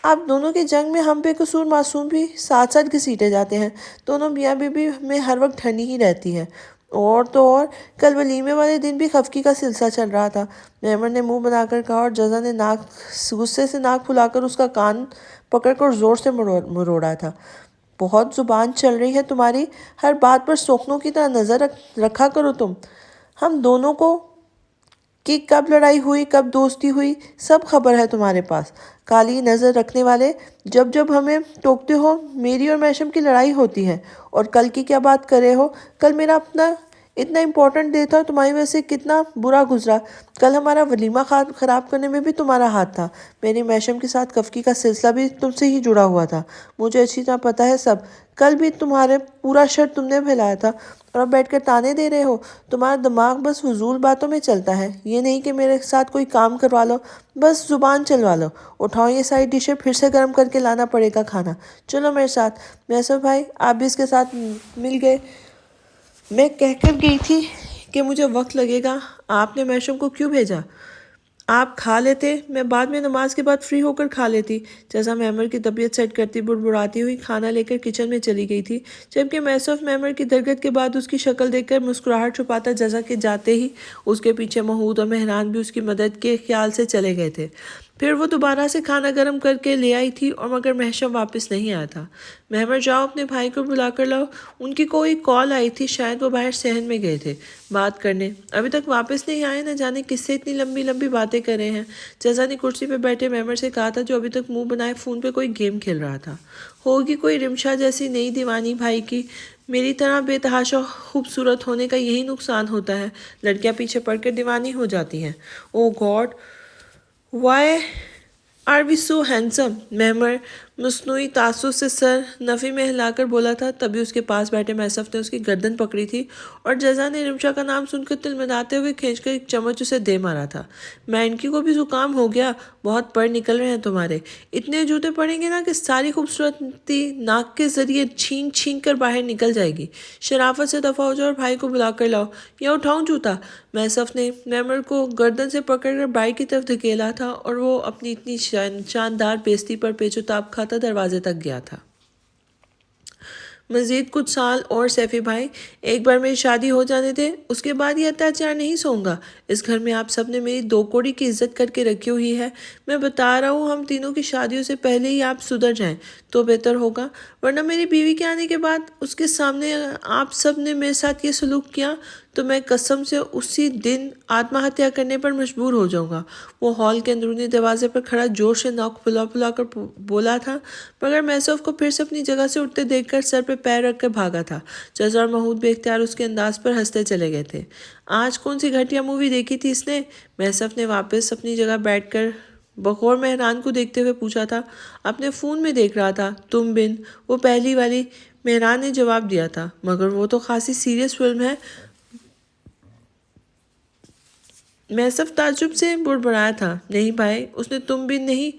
آپ دونوں کی جنگ میں ہم بے قصور معصوم بھی ساتھ ساتھ گھسیٹے جاتے ہیں، دونوں میاں بیوی میں ہر وقت ٹھنڈی ہی رہتی ہے۔ اور تو اور کل ولیمے والے دن بھی خفگی کا سلسلہ چل رہا تھا، مہمر نے منہ بنا کر کہا، اور جزا نے غصے سے ناک پھلا کر اس کا کان پکڑ کر زور سے مروڑا تھا۔ بہت زبان چل رہی ہے تمہاری، ہر بات پر سوکھنوں کی طرح نظر رکھا کرو تم۔ ہم دونوں کو کہ کب لڑائی ہوئی، کب دوستی ہوئی، سب خبر ہے تمہارے پاس۔ کالی نظر رکھنے والے، جب جب ہمیں ٹوکتے ہو میری اور محشم کی لڑائی ہوتی ہے، اور کل کی کیا بات کر رہے ہو؟ کل میرا اتنا امپورٹنٹ ڈے تھا، تمہاری وجہ سے کتنا برا گزرا۔ کل ہمارا ولیمہ خراب کرنے میں بھی تمہارا ہاتھ تھا۔ میری محشم کے ساتھ خفگی کا سلسلہ بھی تم سے ہی جڑا ہوا تھا، مجھے اچھی طرح پتہ ہے سب۔ کل بھی تمہارے پورا شر تم نے پھیلایا تھا، اور اب بیٹھ کر تانے دے رہے ہو۔ تمہارا دماغ بس فضول باتوں میں چلتا ہے، یہ نہیں کہ میرے ساتھ کوئی کام کروا لو، بس زبان چلوا لو۔ اٹھاؤ یہ ساری ڈشیں، پھر سے گرم کر کے لانا پڑے گا کھانا، چلو میرے ساتھ۔ محسن بھائی آپ بھی اس کے ساتھ مل گئے۔ میں کہہ کر گئی تھی کہ مجھے وقت لگے گا، آپ نے محشم کو کیوں بھیجا؟ آپ کھا لیتے، میں بعد میں نماز کے بعد فری ہو کر کھا لیتی۔ جزا مہمر کی طبیعت سیٹ کرتی بڑبڑاتی ہوئی کھانا لے کر کچن میں چلی گئی تھی، جبکہ محسوف مہمر کی درگت کے بعد اس کی شکل دیکھ کر مسکراہٹ چھپاتا جزا کے جاتے ہی اس کے پیچھے محمود اور مہران بھی اس کی مدد کے خیال سے چلے گئے تھے۔ پھر وہ دوبارہ سے کھانا گرم کر کے لے آئی تھی، اور مگر محشم واپس نہیں آیا تھا۔ مہمر جاؤ اپنے بھائی کو بلا کر لاؤ، ان کی کوئی کال آئی تھی، شاید وہ باہر صحن میں گئے تھے بات کرنے، ابھی تک واپس نہیں آئے، نہ جانے کس سے اتنی لمبی لمبی باتیں کر رہے ہیں۔ جزا نے کرسی پہ بیٹھے مہمر سے کہا تھا، جو ابھی تک منہ بنائے فون پہ کوئی گیم کھیل رہا تھا۔ ہوگی کوئی رمشا جیسی نئی دیوانی بھائی کی، میری طرح بے تحاشا خوبصورت ہونے کا یہی نقصان ہوتا ہے، لڑکیاں پیچھے پڑ کر دیوانی ہو جاتی ہیں۔ Oh God, why are we so handsome? مہمر مصنوعی تعصب سے سر نفی میں ہلا کر بولا تھا۔ تبھی اس کے پاس بیٹھے محسف نے اس کی گردن پکڑی تھی، اور جزا نے رمشا کا نام سن کر تلملاتے ہوئے کھینچ کر ایک چمچ اسے دے مارا تھا۔ مینکی کو بھی زکام ہو گیا، بہت پڑ نکل رہے ہیں تمہارے، اتنے جوتے پڑیں گے نا کہ ساری خوبصورتی ناک کے ذریعے چھین چھین کر باہر نکل جائے گی۔ شرافت سے دفع ہو جاؤ اور بھائی کو بلا کر لاؤ، یا اٹھاؤں جوتا؟ محسف نے مہمر کو گردن سے پکڑ کر بائی کی طرف دھکیلا تھا، اور وہ اپنی اتنی شاندار بیزتی پر پیچ و تاب کھاتا دروازے تک گیا تھا۔ مزید کچھ سال اور سیفی بھائی، ایک بار میری شادی ہو جانے دے، اس کے بعد یہ اتیاچار نہیں سہوں گا۔ اس گھر میں آپ سب نے میری 2 کوڑی کی عزت کر کے رکھی ہوئی ہے، میں بتا رہا ہوں، ہم تینوں کی شادیوں سے پہلے ہی آپ سدھر جائیں تو بہتر ہوگا، ورنہ میری بیوی کے آنے کے بعد اس کے سامنے آپ سب نے میرے ساتھ یہ سلوک کیا تو میں قسم سے اسی دن آتما ہتیا کرنے پر مجبور ہو جاؤں گا۔ وہ ہال کے اندرونی دروازے پر کھڑا زور سے ناک پھلا پھلا کر بولا تھا، مگر میسف کو پھر سے اپنی جگہ سے اٹھتے دیکھ کر سر پہ پیر رکھ کر بھاگا تھا۔ جزا اور محمود بے اختیار اس کے انداز پر ہنستے چلے گئے تھے۔ آج کون سی گھٹیا مووی دیکھی تھی اس نے؟ میسف نے واپس اپنی جگہ بیٹھ کر بغور مہران کو دیکھتے ہوئے پوچھا تھا۔ اپنے فون میں دیکھ رہا تھا، تم بن، وہ پہلی والی، مہران نے جواب دیا تھا۔ مگر وہ تو خاصی سیریس فلم ہے۔ میسف تعجب سے بڑبڑایا تھا۔ نہیں بھائی، اس نے تم بن نہیں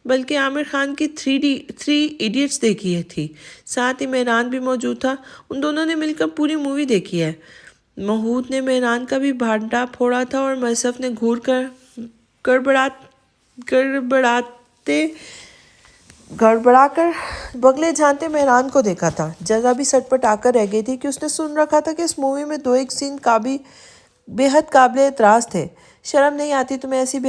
بلکہ عامر خان کی تھری ایڈیٹس دیکھی تھی۔ ساتھ ہی مہران بھی موجود تھا۔ ان دونوں نے مل کر پوری مووی دیکھی ہے۔ محمود نے مہران کا بھی بھانڈا پھوڑا تھا اور میسف نے گھور کر گڑبڑا کر بگلے جھانتے مہران کو دیکھا تھا۔ جزا بھی سٹ آ کر رہ گئی تھی کہ اس نے سن رکھا تھا کہ اس مووی میں 2 ایک سین بے حد قابل اعتراض تھے۔ شرم نہیں آتی تمہیں ایسی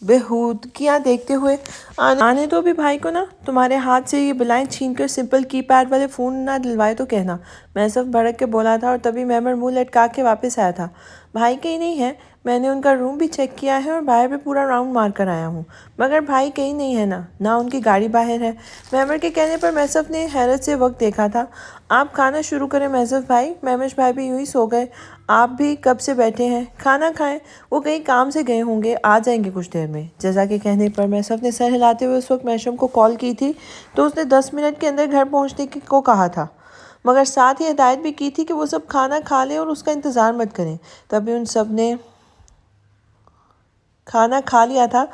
بےہودگیاں دیکھتے ہوئے؟ آنے دو بھی بھائی کو نا، تمہارے ہاتھ سے یہ بلائیں چھین کر سمپل کی پیڈ والے فون نہ دلوائے تو کہنا۔ میسف بھڑک کے بولا تھا اور تبھی مہمر منہ لٹکا کے واپس آیا تھا۔ بھائی کہیں نہیں ہے، میں نے ان کا روم بھی چیک کیا ہے اور باہر بھی پورا راؤنڈ مار کر آیا ہوں، مگر بھائی کہیں نہیں ہے نہ ان کی گاڑی باہر ہے۔ مہمر کے کہنے پر میسف نے حیرت سے وقت دیکھا تھا۔ آپ کھانا شروع کریں میسف بھائی، مہمش بھائی بھی یوں ہی سو گئے، آپ بھی کب سے بیٹھے ہیں، کھانا کھائیں، وہ کہیں کام سے گئے ہوں گے، آ جائیں گے کچھ دیر میں۔ جزا کے کہنے پر میسف نے سر ہلاتے ہوئے اس وقت میشم کو کال کی تھی تو اس نے 10 منٹ کے اندر گھر پہنچنے کو کہا تھا، مگر ساتھ ہی ہدایت بھی کی تھی کہ وہ سب کھانا کھا لیں اور اس کا انتظار مت کریں۔ تبھی ان سب نے کھانا کھا لیا تھا۔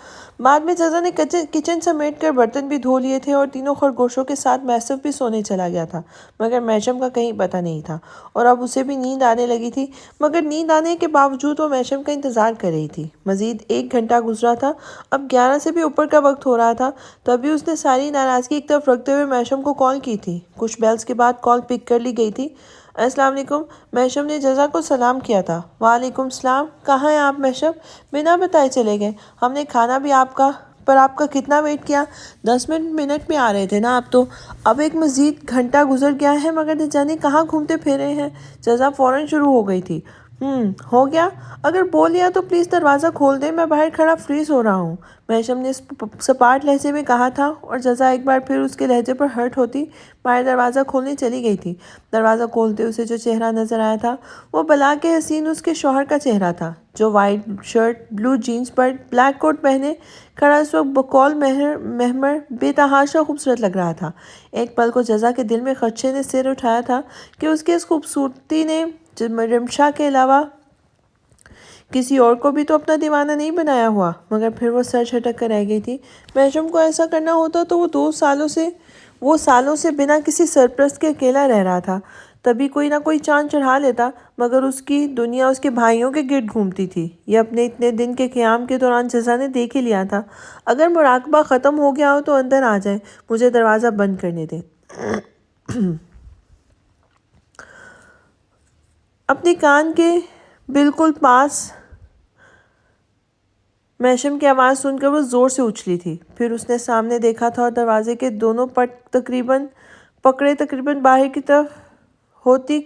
بعد میں جزا نے کچن سمیٹ کر برتن بھی دھو لیے تھے اور تینوں خرگوشوں کے ساتھ میسف بھی سونے چلا گیا تھا، مگر میشم کا کہیں پتہ نہیں تھا اور اب اسے بھی نیند آنے لگی تھی، مگر نیند آنے کے باوجود وہ میشم کا انتظار کر رہی تھی۔ مزید 1 گھنٹہ گزرا تھا، اب 11 سے بھی اوپر کا وقت ہو رہا تھا۔ تبھی اس نے ساری ناراضگی ایک طرف رکھتے ہوئے میشم کو کال کی تھی۔ کچھ بیلز کے بعد کال پک کر لی گئی تھی۔ السلام علیکم، میشم نے جزا کو سلام کیا تھا۔ وعلیکم السلام، کہاں ہیں آپ میشم؟ بنا بتائے چلے گئے، ہم نے کھانا بھی آپ کا کتنا ویٹ کیا، 10 منٹ میں آ رہے تھے نا آپ تو، اب ایک مزید گھنٹہ گزر گیا ہے مگر نہ جانے کہاں گھومتے پھرے ہیں۔ جزا فوراً شروع ہو گئی تھی۔ ہو گیا؟ اگر بول لیا تو پلیز دروازہ کھول دیں، میں باہر کھڑا فریز ہو رہا ہوں، میشم نے سپاٹ لہجے میں کہا تھا اور جزا ایک بار پھر اس کے لہجے پر ہرٹ ہوتی باہر دروازہ کھولنے چلی گئی تھی۔ دروازہ کھولتے اسے جو چہرہ نظر آیا تھا وہ بلا کے حسین اس کے شوہر کا چہرہ تھا، جو وائٹ شرٹ بلو جینز پر بلیک کوٹ پہنے کھڑا اس وقت بقول مہمر بے تحاشا خوبصورت لگ رہا تھا۔ ایک پل کو جزا کے دل میں خدشے نے سر اٹھایا تھا کہ اس کی اس خوبصورتی نے رمشا کے علاوہ کسی اور کو بھی تو اپنا دیوانہ نہیں بنایا ہوا، مگر پھر وہ سر جھٹک کر رہ گئی تھی۔ میشم کو ایسا کرنا ہوتا تو وہ سالوں سے بنا کسی سرپرست کے اکیلا رہ رہا تھا، تبھی کوئی نہ کوئی چاند چڑھا لیتا، مگر اس کی دنیا اس کے بھائیوں کے گرد گھومتی تھی۔ یہ اپنے اتنے دن کے قیام کے دوران جزا نے دیکھ ہی لیا تھا۔ اگر مراقبہ ختم ہو گیا ہو تو اندر آ جائیں، مجھے دروازہ بند کرنے دیں۔ اپنی کان کے بالکل پاس میشم کی آواز سن کر وہ زور سے اچھلی تھی۔ پھر اس نے سامنے دیکھا تھا اور دروازے کے دونوں پٹ تقریباً باہر کی طرف ہوتی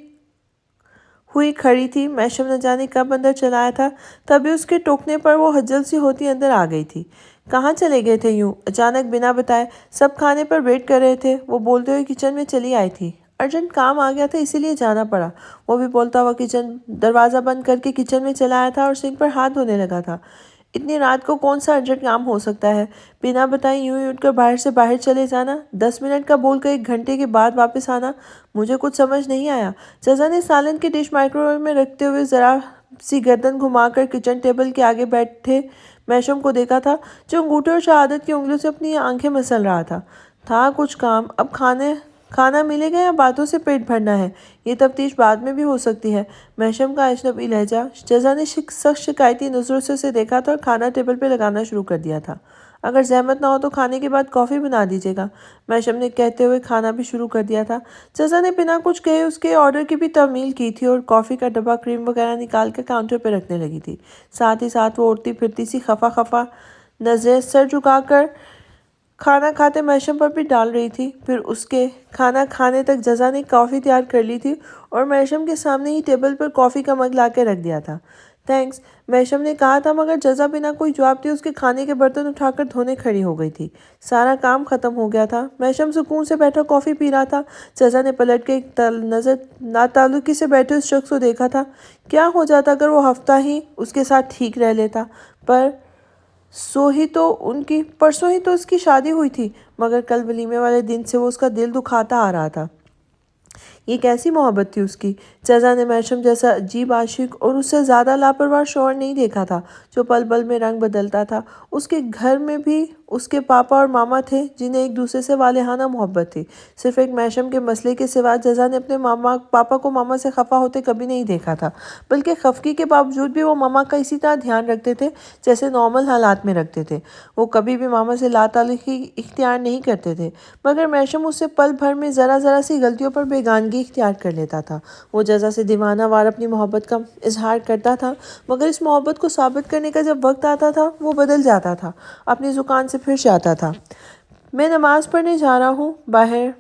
ہوئی کھڑی تھی۔ میشم نہ جانے کب اندر چلایا تھا، تبھی اس کے ٹوکنے پر وہ حجل سی ہوتی اندر آ گئی تھی۔ کہاں چلے گئے تھے یوں اچانک بنا بتائے؟ سب کھانے پر ویٹ کر رہے تھے، وہ بولتے ہوئے کچن میں چلی آئی تھی۔ ارجنٹ کام آ گیا تھا اسی لیے جانا پڑا، وہ بھی بولتا ہوا دروازہ بند کر کے کچن میں چلا آیا تھا اور سنک پر ہاتھ دھونے لگا تھا۔ اتنی رات کو کون سا ارجنٹ کام ہو سکتا ہے؟ بنا بتائے یوں ہی اٹھ کر باہر چلے جانا، 10 منٹ کا بول کر 1 گھنٹے کے بعد واپس آنا، مجھے کچھ سمجھ نہیں آیا۔ جزا نے سالن کی ڈش مائکروویو میں رکھتے ہوئے ذرا سی گردن گھما کر کچن ٹیبل کے آگے بیٹھے میشم کو دیکھا تھا، جو انگوٹھے اور شہادت کی انگلیوں سے اپنی آنکھیں مسل رہا تھا کچھ کام، اب کھانا ملے گا یا باتوں سے پیٹ بھرنا ہے، یہ تفتیش بعد میں بھی ہو سکتی ہے۔ میشم کا اجنبی لہجہ، جزا نے سخت شکایتی نظروں سے اسے دیکھا تھا اور کھانا ٹیبل پہ لگانا شروع کر دیا تھا۔ اگر زحمت نہ ہو تو کھانے کے بعد کافی بنا دیجیے گا، میشم نے کہتے ہوئے کھانا بھی شروع کر دیا تھا۔ جزا نے بنا کچھ کہے اس کے آرڈر کی بھی تعمیل کی تھی اور کافی کا ڈبہ کریم وغیرہ نکال کر کاؤنٹر پہ رکھنے لگی تھی۔ ساتھ ہی ساتھ وہ اڑتی پھرتی سی خفا نظریں سر جھکا کر کھانا کھاتے محشم پر بھی ڈال رہی تھی۔ پھر اس کے کھانا کھانے تک جزا نے کافی تیار کر لی تھی اور محشم کے سامنے ہی ٹیبل پر کافی کا مگ لا کے رکھ دیا تھا۔ تھینکس، محشم نے کہا تھا، مگر جزا بنا کوئی جواب دیے اس کے کھانے کے برتن اٹھا کر دھونے کھڑی ہو گئی تھی۔ سارا کام ختم ہو گیا تھا۔ محشم سکون سے بیٹھا کافی پی رہا تھا۔ جزا نے پلٹ کے ایک نظر ناتعلقی سے بیٹھے اس شخص کو دیکھا تھا۔ کیا ہو جاتا اگر وہ ہفتہ ہی اس کے ساتھ ٹھیک رہ لیتا؟ پرسوں ہی تو اس کی شادی ہوئی تھی، مگر کل ولیمے والے دن سے وہ اس کا دل دکھاتا آ رہا تھا۔ یہ کیسی محبت تھی اس کی؟ جزا نے محشم جیسا عجیب عاشق اور اس سے زیادہ لاپرواہ شوہر نہیں دیکھا تھا، جو پل پل میں رنگ بدلتا تھا۔ اس کے گھر میں بھی اس کے پاپا اور ماما تھے، جنہیں ایک دوسرے سے والہانہ محبت تھی۔ صرف ایک محشم کے مسئلے کے سوا جزا نے اپنے پاپا کو ماما سے خفا ہوتے کبھی نہیں دیکھا تھا، بلکہ خفگی کے باوجود بھی وہ ماما کا اسی طرح دھیان رکھتے تھے جیسے نارمل حالات میں رکھتے تھے۔ وہ کبھی بھی ماما سے لا تعلقی اختیار نہیں کرتے تھے، مگر محشم اس سے پل بھر میں ذرا سی غلطیوں پر بیگانگی اختیار کر لیتا تھا۔ وہ جزا سے دیوانہ وار اپنی محبت کا اظہار کرتا تھا، مگر اس محبت کو ثابت کرنے کا جب وقت آتا تھا وہ بدل جاتا تھا، اپنی زبان سے پھر جاتا تھا۔ میں نماز پڑھنے جا رہا ہوں، باہر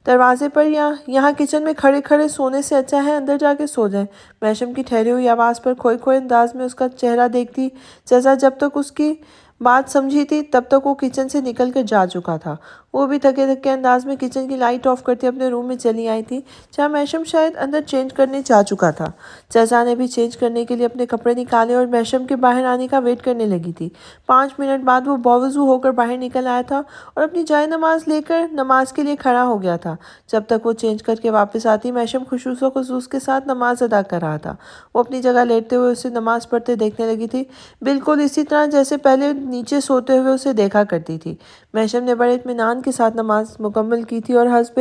دروازے پر، یا یہاں کچن میں کھڑے کھڑے سونے سے اچھا ہے اندر جا کے سو جائیں۔ محشم کی ٹھہری ہوئی آواز پر کھوئے انداز میں اس کا چہرہ دیکھتی جزا جب تک اس کی بات سمجھی تھی تب تک وہ کچن سے نکل کر جا چکا تھا۔ وہ بھی تھکے انداز میں کچن کی لائٹ آف کرتے اپنے روم میں چلی آئی تھی، جہاں محشم شاید اندر چینج کرنے جا چکا تھا۔ جزا نے بھی چینج کرنے کے لیے اپنے کپڑے نکالے اور محشم کے باہر آنے کا ویٹ کرنے لگی تھی۔ 5 منٹ بعد وہ باوضو ہو کر باہر نکل آیا تھا اور اپنی جائے نماز لے کر نماز کے لیے کھڑا ہو گیا تھا۔ جب تک وہ چینج کر کے واپس آتی، محشم خشوع و خضوع کے ساتھ نماز ادا کر رہا تھا۔ وہ اپنی جگہ لیٹتے ہوئے اسے نماز پڑھتے دیکھنے لگی تھی، بالکل اسی طرح جیسے پہلے نیچے سوتے ہوئے اسے دیکھا کرتی تھی۔ محشم نے بڑے اطمینان کے ساتھ نماز مکمل کی تھی اور حسب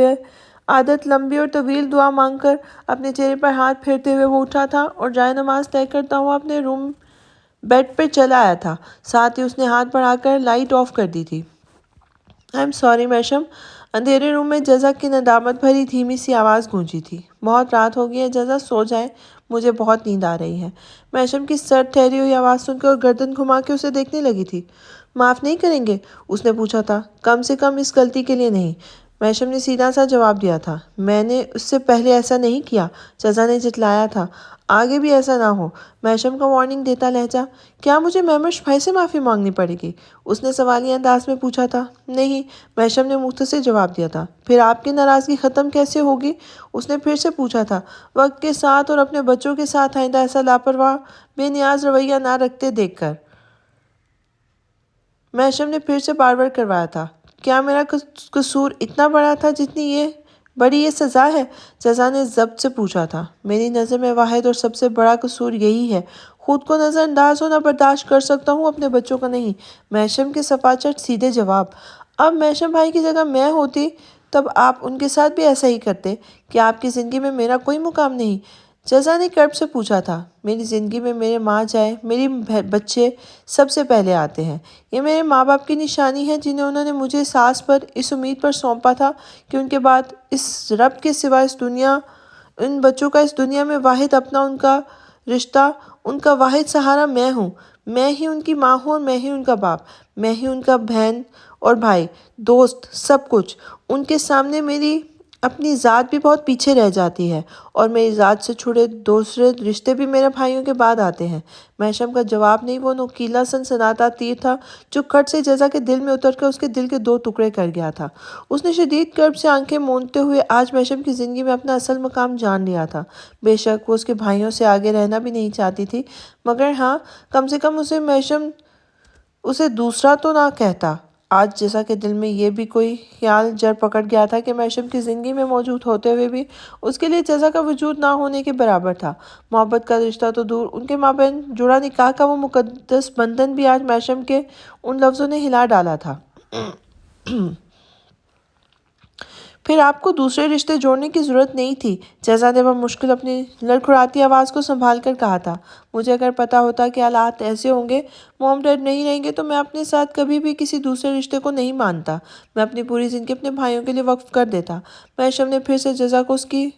عادت لمبی اور طویل دعا مانگ کر اپنے چہرے پر ہاتھ پھیرتے ہوئے وہ اٹھا تھا اور جائے نماز طے کرتا ہوا اپنے روم بیڈ پر چلا آیا تھا۔ ساتھ ہی اس نے ہاتھ بڑھا کر لائٹ آف کر دی تھی۔ آئی ایم سوری محشم، اندھیرے روم میں جزا کی ندامت بھری دھیمی سی آواز گونجی تھی۔ بہت رات ہو گئی ہے جزا، سو جائیں، مجھے بہت نیند آ رہی ہے۔ محشم کی سرد ٹھہری ہوئی آواز سن کر اور گردن گھما کے اسے دیکھنے لگی تھی۔ معاف نہیں کریں گے؟ اس نے پوچھا تھا۔ کم سے کم اس غلطی کے لیے نہیں، محشم نے سیدھا سا جواب دیا تھا۔ میں نے اس سے پہلے ایسا نہیں کیا، جزا نے جھٹلایا تھا۔ آگے بھی ایسا نہ ہو، محشم کا وارننگ دیتا لہجہ۔ کیا مجھے مہمش بھائی سے معافی مانگنی پڑے گی؟ اس نے سوالیہ انداز میں پوچھا تھا۔ نہیں، محشم نے مختصر جواب دیا تھا۔ پھر آپ کی ناراضگی ختم کیسے ہوگی؟ اس نے پھر سے پوچھا تھا۔ وقت کے ساتھ اور اپنے بچوں کے ساتھ آئندہ ایسا لاپرواہ بے نیاز رویہ نہ رکھتے دیکھ کر۔ محشم نے پھر سے بار کروایا تھا۔ کیا میرا قصور اتنا بڑا تھا جتنی یہ سزا ہے؟ جزا نے ضبط سے پوچھا تھا۔ میری نظر میں واحد اور سب سے بڑا قصور یہی ہے، خود کو نظر انداز ہونا برداشت کر سکتا ہوں، اپنے بچوں کا نہیں۔ محشم کے صفا چٹ سیدھے جواب۔ اب محشم بھائی کی جگہ میں ہوتی تب آپ ان کے ساتھ بھی ایسا ہی کرتے؟ کیا آپ کی زندگی میں میرا کوئی مقام نہیں؟ جزا نے کرب سے پوچھا تھا۔ میری زندگی میں میرے ماں جائے، میری بچے سب سے پہلے آتے ہیں۔ یہ میرے ماں باپ کی نشانی ہے جنہیں انہوں نے مجھے اس آس پر، اس امید پر سونپا تھا کہ ان کے بعد اس رب کے سوا ان بچوں کا اس دنیا میں واحد اپنا ان کا رشتہ، ان کا واحد سہارا میں ہوں۔ میں ہی ان کی ماں ہوں اور میں ہی ان کا باپ، میں ہی ان کا بہن اور بھائی، دوست، سب کچھ۔ ان کے سامنے میری اپنی ذات بھی بہت پیچھے رہ جاتی ہے، اور میری ذات سے چھڑے دوسرے رشتے بھی میرے بھائیوں کے بعد آتے ہیں۔ محشم کا جواب نہیں، وہ نوکیلا سنسناتا تیر تھا جو کٹ سے جزا کے دل میں اتر کر اس کے دل کے 2 ٹکڑے کر گیا تھا۔ اس نے شدید کرب سے آنکھیں موندتے ہوئے آج محشم کی زندگی میں اپنا اصل مقام جان لیا تھا۔ بے شک وہ اس کے بھائیوں سے آگے رہنا بھی نہیں چاہتی تھی، مگر ہاں، کم سے کم محشم اسے دوسرا تو نہ کہتا۔ آج جزا کے دل میں یہ بھی کوئی خیال جڑ پکڑ گیا تھا کہ محشم کی زندگی میں موجود ہوتے ہوئے بھی اس کے لیے جزا کا وجود نہ ہونے کے برابر تھا۔ محبت کا رشتہ تو دور، ان کے مابین جڑا نکاح کا وہ مقدس بندھن بھی آج محشم کے ان لفظوں نے ہلا ڈالا تھا۔ پھر آپ کو دوسرے رشتے جوڑنے کی ضرورت نہیں تھی، جزا نے بمشکل اپنی لڑکھڑاتی آواز کو سنبھال کر کہا تھا۔ مجھے اگر پتا ہوتا کہ حالات ایسے ہوں گے، موم ڈیڈ نہیں رہیں گے، تو میں اپنے ساتھ کبھی بھی کسی دوسرے رشتے کو نہیں مانتا۔ میں اپنی پوری زندگی اپنے بھائیوں کے لیے وقف کر دیتا۔ محشم نے پھر سے جزا کو اس کی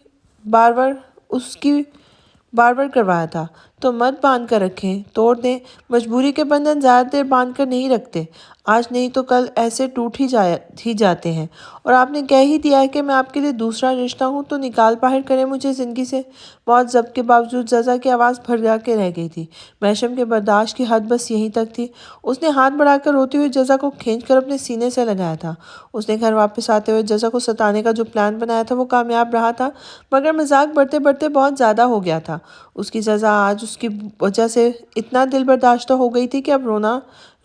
بار کروایا تھا۔ تو مت باندھ کر رکھیں، توڑ دیں۔ مجبوری کے بندھن زیادہ دیر باندھ کر نہیں رکھتے، آج نہیں تو کل ایسے ٹوٹ ہی جاتے ہیں۔ اور آپ نے کہہ ہی دیا ہے کہ میں آپ کے لیے دوسرا رشتہ ہوں، تو نکال باہر کریں مجھے زندگی سے۔ بہت ضبط کے باوجود جزا کی آواز بھرا کے رہ گئی تھی۔ محشم کے برداشت کی حد بس یہیں تک تھی۔ اس نے ہاتھ بڑھا کر روتی ہوئی جزا کو کھینچ کر اپنے سینے سے لگایا تھا۔ اس نے گھر واپس آتے ہوئے جزا کو ستانے کا جو پلان بنایا تھا وہ کامیاب رہا تھا، مگر مذاق بڑھتے بڑھتے بہت زیادہ ہو گیا تھا۔ اس کی جزا آج اس کی وجہ سے اتنا دل برداشتہ ہو گئی تھی کہ اب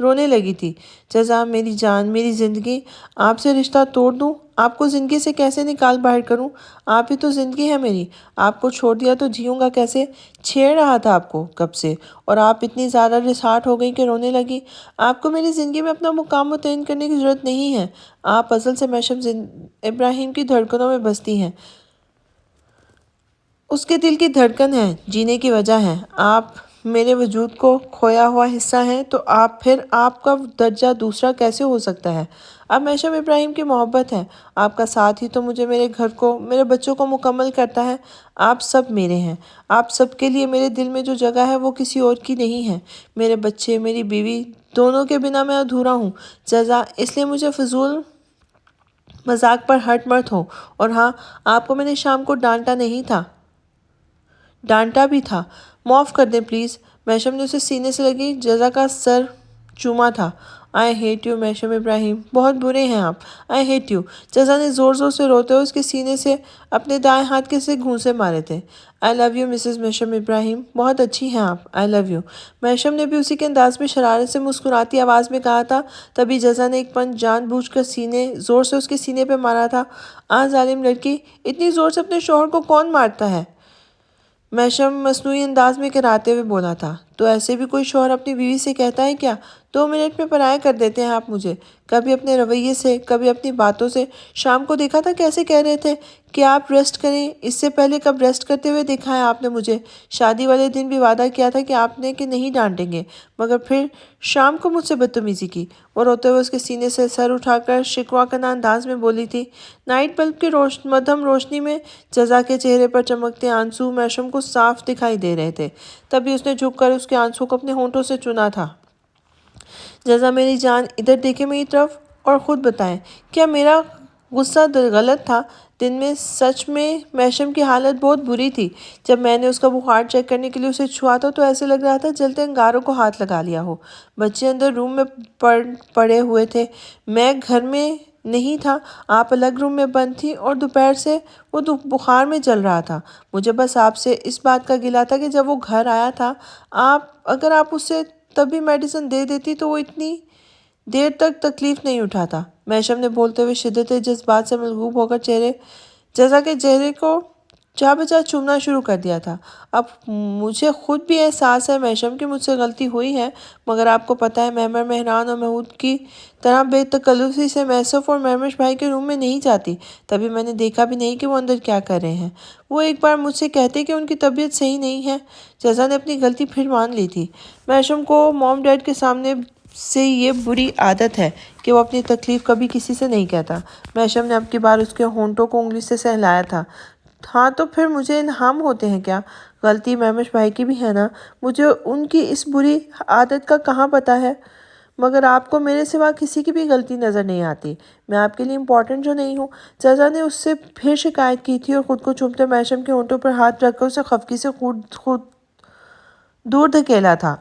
رونے لگی تھی۔ جزا، میری جان، میری زندگی، آپ سے رشتہ توڑ دوں؟ آپ کو زندگی سے کیسے نکال باہر کروں؟ آپ ہی تو زندگی ہے میری، آپ کو چھوڑ دیا تو جیوں گا کیسے؟ چھیڑ رہا تھا آپ کو کب سے، اور آپ اتنی زیادہ ڈسہارٹ ہو گئی کہ رونے لگی۔ آپ کو میری زندگی میں اپنا مقام متعین کرنے کی ضرورت نہیں ہے۔ آپ اصل سے محشم ابراہیم کی دھڑکنوں میں بستی ہیں، اس کے دل کی دھڑکن ہے، جینے کی وجہ ہے۔ آپ میرے وجود کو کھویا ہوا حصہ ہیں، تو پھر آپ کا درجہ دوسرا کیسے ہو سکتا ہے؟ اب محشم ابراہیم کی محبت ہے، آپ کا ساتھ ہی تو مجھے، میرے گھر کو، میرے بچوں کو مکمل کرتا ہے۔ آپ سب میرے ہیں، آپ سب کے لیے میرے دل میں جو جگہ ہے وہ کسی اور کی نہیں ہے۔ میرے بچے، میری بیوی، دونوں کے بنا میں ادھورا ہوں۔ جزا، اس لیے مجھے فضول مذاق پر ہٹ مت ہو۔ اور ہاں، آپ کو میں نے شام کو ڈانٹا بھی تھا، معاف کر دیں پلیز۔ محشم نے اسے سینے سے لگی جزا کا سر چوما تھا۔ آئی ہیٹ یو محشم ابراہیم، بہت برے ہیں آپ، آئی ہیٹ یو۔ جزا نے زور زور سے روتے ہوئے اس کے سینے سے اپنے دائیں ہاتھ کے سے گھونسے مارے تھے۔ آئی لو یو مسز محشم ابراہیم، بہت اچھی ہیں آپ، آئی لو یو۔ محشم نے بھی اسی کے انداز میں شرارت سے مسکراتی آواز میں کہا تھا، تبھی جزا نے ایک پنچ جان بوجھ کر زور سے اس کے سینے پہ مارا تھا۔ ظالم لڑکی، اتنی زور سے اپنے شوہر کو کون مارتا ہے؟ محشم مصنوعی انداز میں کراتے ہوئے بولا تھا۔ تو ایسے بھی کوئی شوہر اپنی بیوی سے کہتا ہے کیا؟ 2 منٹ میں پرایا کر دیتے ہیں آپ مجھے، کبھی اپنے رویے سے، کبھی اپنی باتوں سے۔ شام کو دیکھا تھا کیسے کہہ رہے تھے کہ آپ ریسٹ کریں، اس سے پہلے کب ریسٹ کرتے ہوئے دیکھا ہے آپ نے مجھے؟ شادی والے دن بھی وعدہ کیا تھا کہ آپ نے کہ نہیں ڈانٹیں گے، مگر پھر شام کو مجھ سے بدتمیزی کی۔ وہ روتے ہوئے اس کے سینے سے سر اٹھا کر شکوہ کناں انداز میں بولی تھی۔ نائٹ بلب کی مدھم روشنی میں جزا کے چہرے پر چمکتے آنسو محشم کو صاف دکھائی دے رہے تھے، تبھی اس نے جھک کر اس کے آنسو کو اپنے ہونٹوں سے چنا تھا۔ جزا، میری جان، ادھر دیکھیں میری طرف، اور خود بتائیں، کیا میرا غصہ غلط تھا؟ دن میں سچ میں محشم کی حالت بہت بری تھی۔ جب میں نے اس کا بخار چیک کرنے کے لیے اسے چھوا تھا تو ایسے لگ رہا تھا جلتے انگاروں کو ہاتھ لگا لیا ہو۔ بچے اندر روم میں پڑے ہوئے تھے، میں گھر میں نہیں تھا، آپ الگ روم میں بند تھی، اور دوپہر سے وہ بخار میں جل رہا تھا۔ مجھے بس آپ سے اس بات کا گلہ تھا کہ جب وہ گھر آیا تھا، اگر آپ اسے تب بھی میڈیسن دے دیتی تو وہ اتنی دیر تک تکلیف نہیں اٹھاتا۔ محشم نے بولتے ہوئے شدت جذبات سے ملغوب ہو کر جزا کے چہرے کو جا بجا چومنا شروع کر دیا تھا۔ اب مجھے خود بھی احساس ہے محشم کہ مجھ سے غلطی ہوئی ہے، مگر آپ کو پتہ ہے معمر، مہران اور محمود کی طرح بے تکلفی سے میں یوسف اور مرمش بھائی کے روم میں نہیں جاتی۔ تبھی میں نے دیکھا بھی نہیں کہ وہ اندر کیا کر رہے ہیں۔ وہ ایک بار مجھ سے کہتے کہ ان کی طبیعت صحیح نہیں ہے۔ جزا نے اپنی غلطی پھر مان لی تھی۔ محشم کو موم ڈیڈ کے سامنے سے یہ بری عادت ہے کہ وہ اپنی تکلیف کبھی کسی سے نہیں کہتا۔ محشم نے اب کی بار اس کے ہونٹوں کو انگلی سے سہلایا تھا۔ ہاں تو پھر مجھے الہام ہوتے ہیں کیا؟ غلطی مرمش بھائی کی بھی ہے نا؟ مجھے ان کی اس بری عادت کا کہاں پتہ ہے؟ مگر آپ کو میرے سوا کسی کی بھی غلطی نظر نہیں آتی؟ میں آپ کے لیے امپورٹنٹ جو نہیں ہوں؟ جزا نے اس سے پھر شکایت کی تھی اور خود کو چومتے محشم کے ہونٹوں پر ہاتھ رکھ کر اسے خفگی سے خود دور دھکیلا تھا۔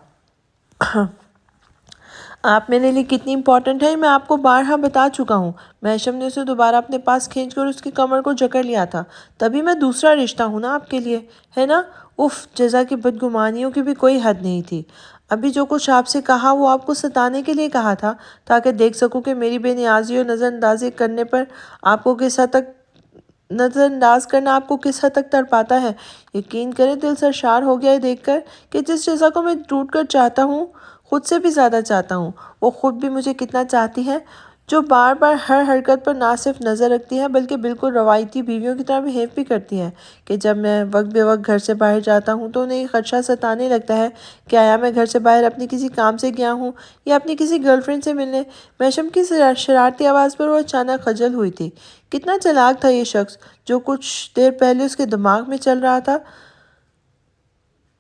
آپ میرے لیے کتنی امپورٹنٹ ہیں میں آپ کو بارہا بتا چکا ہوں۔ محشم نے اسے دوبارہ اپنے پاس کھینچ کر اس کی کمر کو جکڑ لیا تھا۔ تبھی میں دوسرا رشتہ ہوں نا آپ کے لیے، ہے نا؟ اف، جزا کی بدگمانیوں کی بھی کوئی حد نہیں تھی۔ ابھی جو کچھ آپ سے کہا وہ آپ کو ستانے کے لیے کہا تھا، تاکہ دیکھ سکوں کہ میری بے نیازی اور نظر اندازی کرنے پر آپ کو نظر انداز کرنا آپ کو کس حد تک تڑپاتا ہے۔ یقین کریں دل سرشار ہو گیا ہے دیکھ کر کہ جس جزا کو میں ٹوٹ کر چاہتا ہوں، خود سے بھی زیادہ چاہتا ہوں، وہ خود بھی مجھے کتنا چاہتی ہے، جو بار بار ہر حرکت پر نہ صرف نظر رکھتی ہے بلکہ بالکل روایتی بیویوں کی طرح بہیو بھی کرتی ہے، کہ جب میں وقت بے وقت گھر سے باہر جاتا ہوں تو انہیں خدشہ ستانے لگتا ہے کہ آیا میں گھر سے باہر اپنی کسی کام سے گیا ہوں یا اپنی کسی گرل فرینڈ سے ملنے۔ محشم کی شرارتی آواز پر وہ اچانک خجل ہوئی تھی۔ کتنا چالاک تھا یہ شخص، جو کچھ دیر پہلے اس کے دماغ میں چل رہا تھا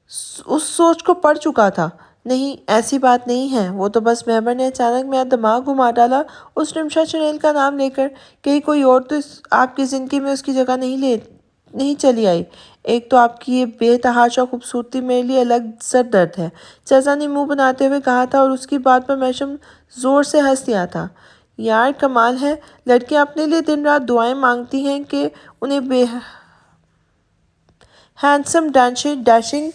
اس سوچ کو پڑھ چکا تھا۔ نہیں، ایسی بات نہیں ہے، وہ تو بس مہبر نے اچانک میرا دماغ گھما ڈالا اس رمشا چنیل کا نام لے کر۔ کہیں کوئی اور تو آپ کی زندگی میں اس کی جگہ نہیں چلی آئی۔ ایک تو آپ کی یہ بے تحاشا خوبصورتی میرے لیے الگ سر درد ہے، جزا نے منہ بناتے ہوئے کہا تھا، اور اس کی بات پر میشم زور سے ہنس دیا تھا۔ یار کمال ہے، لڑکیاں اپنے لیے دن رات دعائیں مانگتی ہیں کہ انہیں بے ہینڈسم ڈیشنگ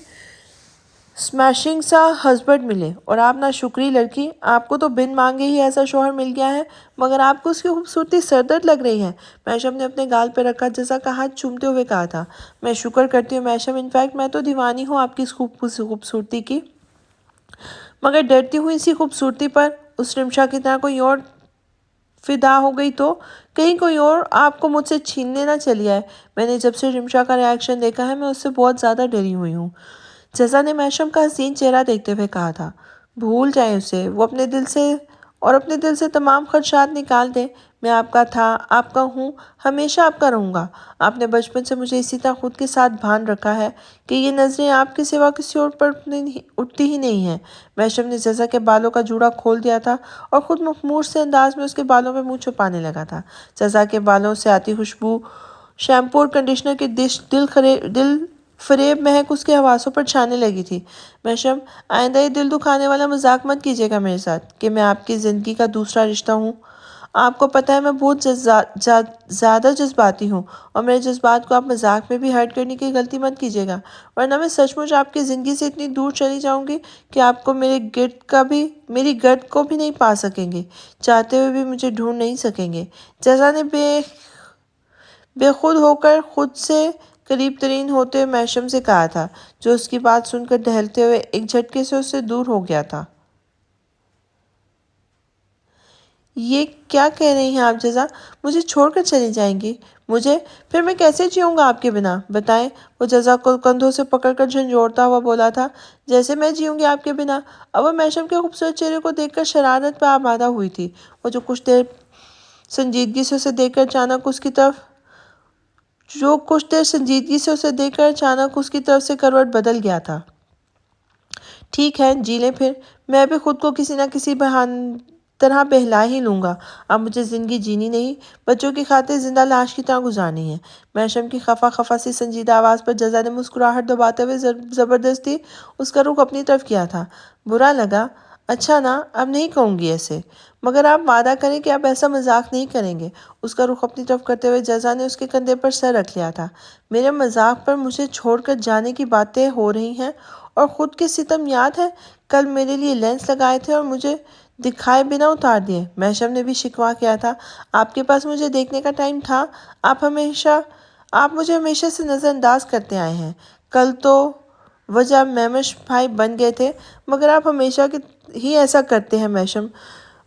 اسمیشنگ سا ہسبینڈ ملے، اور آپ نہ شکری لڑکی، آپ کو تو بن مانگے ہی ایسا شوہر مل گیا ہے، مگر آپ کو اس کی خوبصورتی سردرد لگ رہی ہے۔ میشم نے اپنے گال پہ رکھا جزا کا ہاتھ چومتے ہوئے کہا تھا۔ میں شکر کرتی ہوں میشم، انفیکٹ میں تو دیوانی ہوں آپ کی اس خوبصورتی کی، مگر ڈرتی ہوں اسی خوبصورتی پر اس رمشا کی طرح کوئی اور فدا ہو گئی تو کہیں کوئی اور آپ کو مجھ سے چھیننے نہ چلی آئے۔ میں نے جب سے رمشا کا ریاکشن دیکھا ہے میں اس سے بہت زیادہ ڈری ہوئی ہوں۔ جزا نے میشم کا حسین چہرہ دیکھتے ہوئے کہا تھا۔ بھول جائیں اسے، وہ اپنے دل سے تمام خدشات نکال دیں۔ میں آپ کا تھا، آپ کا ہوں، ہمیشہ آپ کا رہوں گا۔ آپ نے بچپن سے مجھے اسی طرح خود کے ساتھ بھان رکھا ہے کہ یہ نظریں آپ کے سوا کسی اور پر اٹھتی ہی نہیں ہیں۔ میشم نے جزا کے بالوں کا جوڑا کھول دیا تھا اور خود مخمور سے انداز میں اس کے بالوں میں منہ چھپانے لگا تھا۔ جزا کے بالوں سے آتی خوشبو شیمپو اور کنڈیشنر کی دل فریب مہک اس کے حواسوں پر چھانے لگی تھی۔ میشم، آئندہ یہ دل دکھانے والا مذاق مت کیجیے گا میرے ساتھ کہ میں آپ کی زندگی کا دوسرا رشتہ ہوں۔ آپ کو پتہ ہے میں بہت زیادہ جذباتی ہوں، اور میرے جذبات کو آپ مذاق میں بھی ہرٹ کرنے کی غلطی مت کیجیے گا، ورنہ میں سچ مچ آپ کی زندگی سے اتنی دور چلی جاؤں گی کہ آپ کو میری گرد کو بھی نہیں پا سکیں گے، چاہتے ہوئے بھی مجھے ڈھونڈ نہیں سکیں گے۔ جزا نے بے خود ہو کر خود سے قریب ترین ہوتے ہوئے میشم سے کہا تھا، جو اس کی بات سن کر دہلتے ہوئے ایک جھٹکے سے اس سے دور ہو گیا تھا۔ یہ کیا کہہ رہی ہیں آپ جزا؟ مجھے چھوڑ کر چلی جائیں گی؟ پھر میں کیسے جیوں گا آپ کے بنا؟ بتائیں۔ وہ جزا کو کندھوں سے پکڑ کر جھنجھوڑتا ہوا بولا تھا، جیسے میں جیوں گی آپ کے بنا؟ اب وہ میشم کے خوبصورت چہرے کو دیکھ کر شرارت پہ آمادہ ہوئی تھی، وہ جو کچھ دیر سنجیدگی سے اسے دیکھ کر اچانک اس کی طرف سے کروٹ بدل گیا تھا۔ ٹھیک ہے، جی لیں پھر، میں بھی خود کو کسی نہ کسی طرح بہلا ہی لوں گا۔ اب مجھے زندگی جینی نہیں، بچوں کی خاطر زندہ لاش کی طرح گزارنی ہے۔ میشم کی خفا سی سنجیدہ آواز پر جزا نے مسکراہٹ دباتے ہوئے زبردستی اس کا رخ اپنی طرف کیا تھا۔ برا لگا؟ اچھا نا، اب نہیں کہوں گی ایسے، مگر آپ وعدہ کریں کہ آپ ایسا مذاق نہیں کریں گے۔ اس کا رخ اپنی طرف کرتے ہوئے جزا نے اس کے کندھے پر سر رکھ لیا تھا۔ میرے مذاق پر مجھے چھوڑ کر جانے کی باتیں ہو رہی ہیں، اور خود کے ستم یاد ہے؟ کل میرے لیے لینس لگائے تھے اور مجھے دکھائے بنا اتار دیے۔ میشم نے بھی شکوہ کیا تھا۔ آپ کے پاس مجھے دیکھنے کا ٹائم تھا؟ آپ مجھے ہمیشہ سے نظر انداز کرتے آئے ہیں۔ کل تو وجہ میمش بھائی بن گئے تھے، مگر آپ ہمیشہ ہی ایسا کرتے ہیں میشم،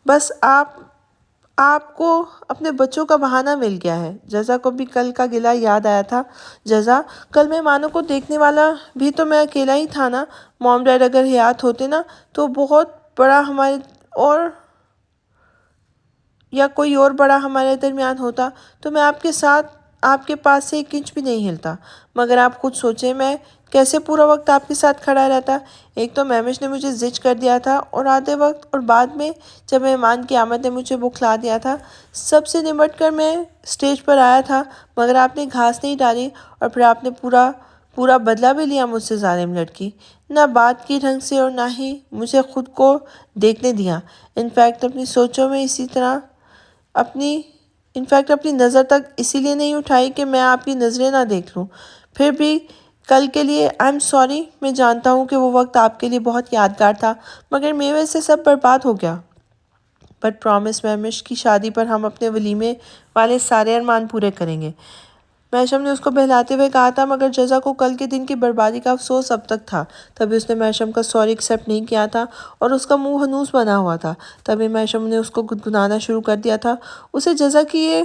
بس آپ کو اپنے بچوں کا بہانہ مل گیا ہے۔ جزا کو بھی کل کا گلہ یاد آیا تھا۔ جزا، کل مہمانوں کو دیکھنے والا بھی تو میں اکیلا ہی تھا نا؟ موم ڈیڈ اگر حیات ہوتے نا تو بہت بڑا یا کوئی اور بڑا ہمارے درمیان ہوتا تو میں آپ کے پاس سے 1 انچ بھی نہیں ہلتا، مگر آپ خود سوچیں میں کیسے پورا وقت آپ کے ساتھ کھڑا رہتا۔ ایک تو میمش نے مجھے زج کر دیا تھا، اور آدھے وقت، اور بعد میں جب مہمان کی آمد نے مجھے بخلا دیا تھا، سب سے نمٹ کر میں سٹیج پر آیا تھا، مگر آپ نے گھاس نہیں ڈالی، اور پھر آپ نے پورا بدلہ بھی لیا مجھ سے، ظالم لڑکی۔ نہ بات کی ڈھنگ سے اور نہ ہی مجھے خود کو دیکھنے دیا۔ انفیکٹ اپنی نظر تک اسی لیے نہیں اٹھائی کہ میں آپ کی نظریں نہ دیکھ لوں۔ پھر بھی کل کے لیے I'm sorry، میں جانتا ہوں کہ وہ وقت آپ کے لیے بہت یادگار تھا، مگر میرے وجہ سے سب برباد ہو گیا۔ بٹ پرامس میمش کی شادی پر ہم اپنے ولیمے والے سارے ارمان پورے کریں گے، میشم نے اس کو بہلاتے ہوئے کہا تھا، مگر جزا کو کل کے دن کی بربادی کا افسوس اب تک تھا۔ تبھی اس نے میشم کا سوری ایکسیپٹ نہیں کیا تھا، اور اس کا منہ ہنوس بنا ہوا تھا۔ تبھی میشم نے اس کو گنگنانا شروع کر دیا تھا۔ اسے جزا کی یہ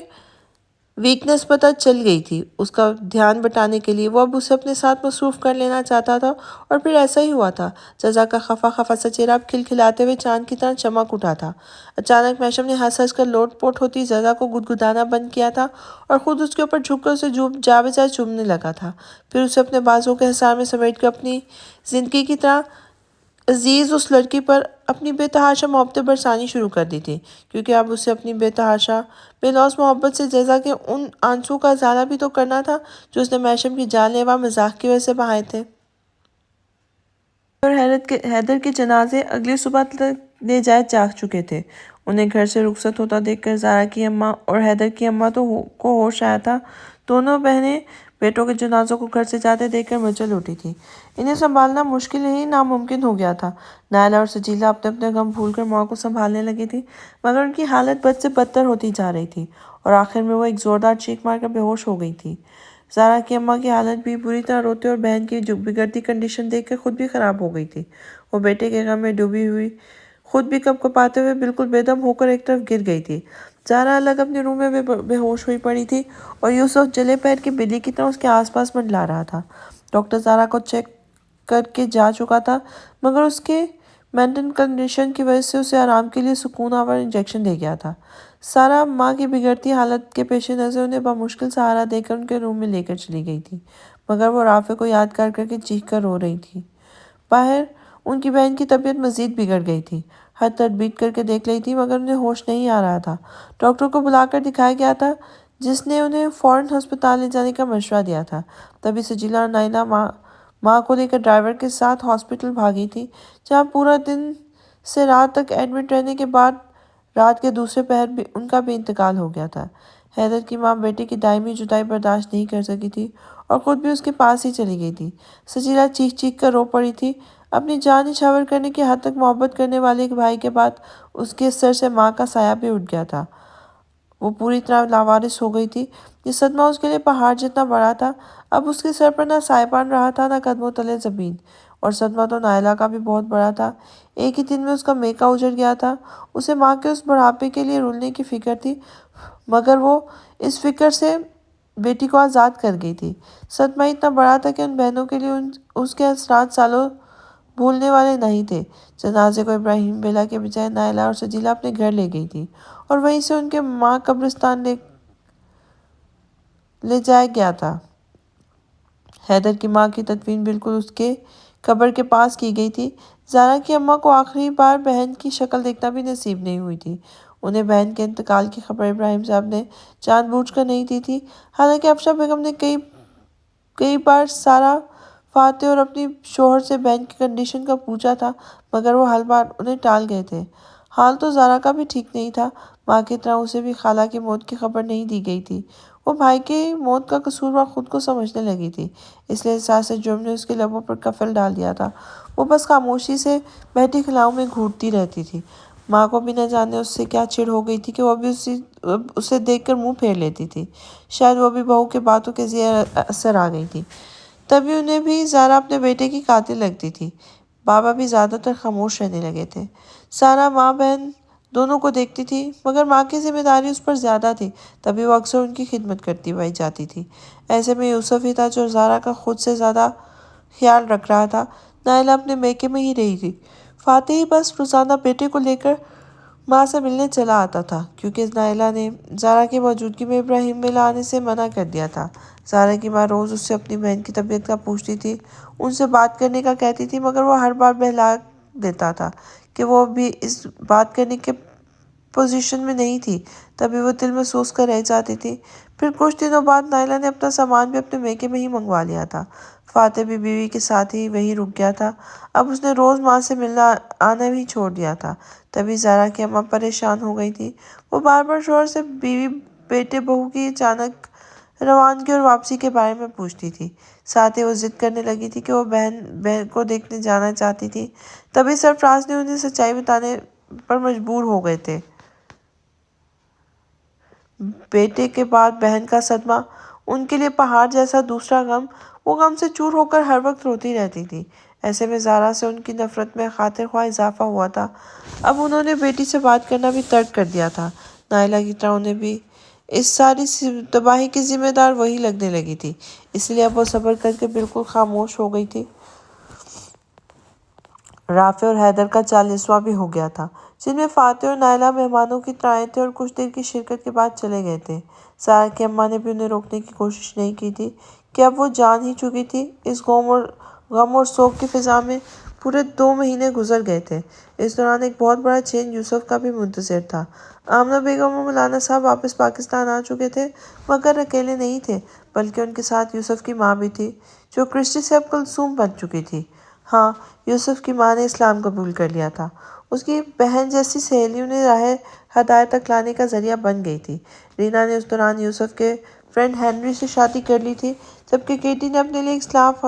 ویکنس پتہ چل گئی تھی اس کا دھیان بٹانے کے لیے۔ وہ اب اسے اپنے ساتھ مصروف کر لینا چاہتا تھا اور پھر ایسا ہی ہوا تھا۔ جزا کا خفا خفا سا چہرہ اب کھلکھلاتے ہوئے چاند کی طرح چمک اٹھا تھا۔ اچانک میشم نے ہنس ہنس کر لوٹ پوٹ ہوتی جزا کو گدگدانا بند کیا تھا اور خود اس کے اوپر جھک کر اسے جا بجا چومنے لگا تھا۔ پھر اسے اپنے بازوؤں کے حصار میں سمیٹ کر اپنی زندگی کی طرح عزیز اس لڑکی پر اپنی بے تحاشا محبتیں برسانی شروع کر دی تھی، کیونکہ اب اسے اپنی بے تحاشا بے لوث محبت سے جزا کے ان آنسوؤں کا ازالہ بھی تو کرنا تھا جو اس نے میشم کی جان لیوا مزاح کی وجہ سے بہائے تھے۔ اور حیدر کے جنازے اگلی صبح تک لے جائے جا چکے تھے۔ انہیں گھر سے رخصت ہوتا دیکھ کر زارا کی اماں اور حیدر کی اماں کو ہوش آیا تھا۔ دونوں بہنیں بیٹوں کے جنازوں کو گھر سے جاتے دیکھ کر مچل اٹھی تھیں۔ انہیں سنبھالنا مشکل نہیں ناممکن ہو گیا تھا۔ نائلہ اور سجیلہ اپنے اپنے غم بھول کر ماں کو سنبھالنے لگی تھی، مگر ان کی حالت بد سے بدتر ہوتی جا رہی تھی اور آخر میں وہ ایک زوردار چیخ مار کر بے ہوش ہو گئی تھی۔ زارا کی اماں کی حالت بھی بری طرح روتے اور بہن کی بگڑتی کنڈیشن دیکھ کر خود بھی خراب ہو گئی تھی۔ وہ بیٹے کے غم میں ڈوبی ہوئی خود بھی کپکپاتے ہوئے بالکل بے دم ہو کر ایک طرف گر گئی تھی۔ زارا الگ اپنے روم میں بے ہوش ہوئی پڑی تھی اور یوسف جلے پیر کی بلی کی طرح اس کے آس پاس منڈلا رہا تھا۔ ڈاکٹر زارا کو چیک کر کے جا چکا تھا، مگر اس کے مینٹل کنڈیشن کی وجہ سے اسے آرام کے لیے سکون آور انجیکشن دے گیا تھا۔ سارا ماں کی بگڑتی حالت کے پیش نظر انہیں بمشکل سہارا دے کر ان کے روم میں لے کر چلی گئی تھی، مگر وہ رافع کو یاد کر کے چیخ کر رو رہی تھی۔ باہر ان کی بہن کی طبیعت مزید بگڑ گئی تھی۔ ہر تدبیر کر کے دیکھ لی تھی مگر انہیں ہوش نہیں آ رہا تھا۔ ڈاکٹر کو بلا کر دکھایا گیا تھا جس نے انہیں فوراً ہسپتال لے جانے کا مشورہ دیا تھا۔ تبھی سجیلہ اور نائلہ ماں کو لے کر ڈرائیور کے ساتھ ہاسپٹل بھاگی تھی، جہاں پورا دن سے رات تک ایڈمٹ رہنے کے بعد رات کے دوسرے پہر ان کا بھی انتقال ہو گیا تھا۔ حیدر کی ماں بیٹے کی دائمی جدائی برداشت نہیں کر سکی تھی اور خود بھی اس کے پاس ہی چلی گئی تھی۔ سجیلہ چیخ چیخ کر رو پڑی تھی۔ اپنی جان نچھاور کرنے کی حد تک محبت کرنے والے ایک بھائی کے بعد اس کے سر سے ماں کا سایہ بھی اٹھ گیا تھا۔ وہ پوری طرح لاوارث ہو گئی تھی۔ یہ صدمہ اس کے لیے پہاڑ جتنا بڑا تھا۔ اب اس کے سر پر نہ سائبان رہا تھا نہ قدموں تلے زمین۔ اور صدمہ تو نائلہ کا بھی بہت بڑا تھا۔ ایک ہی دن میں اس کا میکا اجڑ گیا تھا۔ اسے ماں کے اس بڑھاپے کے لیے رولنے کی فکر تھی، مگر وہ اس فکر سے بیٹی کو آزاد کر گئی تھی۔ صدمہ اتنا بڑا تھا کہ ان بہنوں کے لیے اس کے اثرات سالوں بھولنے والے نہیں تھے۔ جنازے کو ابراہیم بیلا کے بجائے نائلہ اور سجیلہ اپنے گھر لے گئی تھی اور وہیں سے ان کے ماں قبرستان لے جایا گیا تھا۔ حیدر کی ماں کی تدفین بالکل اس کے قبر کے پاس کی گئی تھی۔ زارا کی اماں کو آخری بار بہن کی شکل دیکھنا بھی نصیب نہیں ہوئی تھی۔ انہیں بہن کے انتقال کی خبر ابراہیم صاحب نے جان بوجھ کر نہیں دی تھی۔ حالانکہ افشا بیگم نے کئی بار سارا، فاتح اور اپنی شوہر سے بہن کی کنڈیشن کا پوچھا تھا، مگر وہ ہر بار انہیں ٹال گئے تھے۔ حال تو زارا کا بھی ٹھیک نہیں تھا۔ ماں کی طرح اسے بھی خالہ کی موت کی خبر نہیں دی گئی تھی۔ وہ بھائی کی موت کا قصوروار خود کو سمجھنے لگی تھی، اس لیے احساس جرم نے اس کے لبوں پر قفل ڈال دیا تھا۔ وہ بس خاموشی سے بہتی خلاؤں میں گھوٹتی رہتی تھی۔ ماں کو بھی نہ جانے اس سے کیا چڑ ہو گئی تھی کہ وہ بھی اسے دیکھ کر منہ پھیر لیتی تھی۔ شاید وہ بھی بہو کے باتوں کے زیر اثر آ گئی تھی، تبھی انہیں بھی زارا اپنے بیٹے کی قاتل لگتی تھی۔ بابا بھی زیادہ تر خاموش رہنے لگے تھے۔ سارا ماں بہن دونوں کو دیکھتی تھی، مگر ماں کی ذمہ داری اس پر زیادہ تھی، تبھی وہ اکثر ان کی خدمت کرتی پائی جاتی تھی۔ ایسے میں یوسف ہی تھا جو زارا کا خود سے زیادہ خیال رکھ رہا تھا۔ نائلہ اپنے میکے میں ہی رہی تھی۔ فاتح ہی بس روزانہ بیٹے کو لے کر ماں سے ملنے چلا آتا تھا، کیونکہ نائلہ نے زارا کی موجودگی میں ابراہیم بیلا آنے سے منع کر دیا تھا۔ زارا کی ماں روز اس سے اپنی بہن کی طبیعت کا پوچھتی تھی، ان سے بات کرنے کا کہتی تھی، مگر وہ ہر بار بہلا دیتا تھا کہ وہ ابھی اس بات کرنے کے پوزیشن میں نہیں تھی۔ تبھی وہ دل میں سوچ کر رہ جاتی تھی۔ پھر کچھ دنوں بعد نائلہ نے اپنا سامان بھی اپنے میکے میں ہی منگوا لیا تھا۔ فاتح بھی بیوی کے ساتھ ہی وہیں رک گیا تھا۔ اب اس نے روز ماں سے ملنا آنا بھی چھوڑ دیا تھا۔ تبھی زارا کی اماں پریشان ہو گئی تھی۔ وہ بار بار شوہر سے بیوی بیٹے بہو کی اچانک روانگی اور واپسی کے بارے میں پوچھتی تھی۔ ساتھ ہی وہ ضد کرنے لگی تھی کہ وہ بہن کو دیکھنے جانا چاہتی تھی۔ تبھی سرفراز نے انہیں سچائی بتانے پر مجبور ہو گئے تھے۔ بیٹے کے بعد بہن کا صدمہ ان کے لیے پہاڑ جیسا دوسرا غم۔ وہ غم سے چور ہو کر ہر وقت روتی رہتی تھی۔ ایسے میں زارا سے ان کی نفرت میں خاطر خواہ اضافہ ہوا تھا۔ اب انہوں نے بیٹی سے بات کرنا بھی ترک کر دیا تھا۔ نائلہ کی طرح انہیں بھی اس ساری تباہی کی ذمہ دار وہی لگنے لگی تھی، اس لیے اب وہ صبر کر کے بالکل خاموش ہو گئی تھی۔ رافع اور حیدر کا 40واں بھی ہو گیا تھا، جن میں فاتح اور نائلہ مہمانوں کی طرح تھے اور کچھ دیر کی شرکت کے بعد چلے گئے تھے۔ سارا کی اماں نے بھی انہیں روکنے کی کوشش نہیں کی تھی کہ اب وہ جان ہی چکی تھی۔ اس غم اور سوگ کی فضا میں پورے 2 مہینے گزر گئے تھے۔ اس دوران ایک بہت بڑا چینج یوسف کا بھی منتظر تھا۔ آمنہ بیگم اور مولانا صاحب واپس پاکستان آ چکے تھے، مگر اکیلے نہیں تھے، بلکہ ان کے ساتھ یوسف کی ماں بھی تھی، جو کرسٹی سے اب کلثوم بن چکی تھی۔ ہاں، یوسف کی ماں نے اسلام قبول کر لیا تھا۔ اس کی بہن جیسی سہیلی انہیں راہ ہدایت تک لانے کا ذریعہ بن گئی تھی۔ رینا نے اس دوران یوسف کے فرینڈ ہنری سے شادی کر لی تھی، جبکہ کیٹی نے اپنے لیے ایک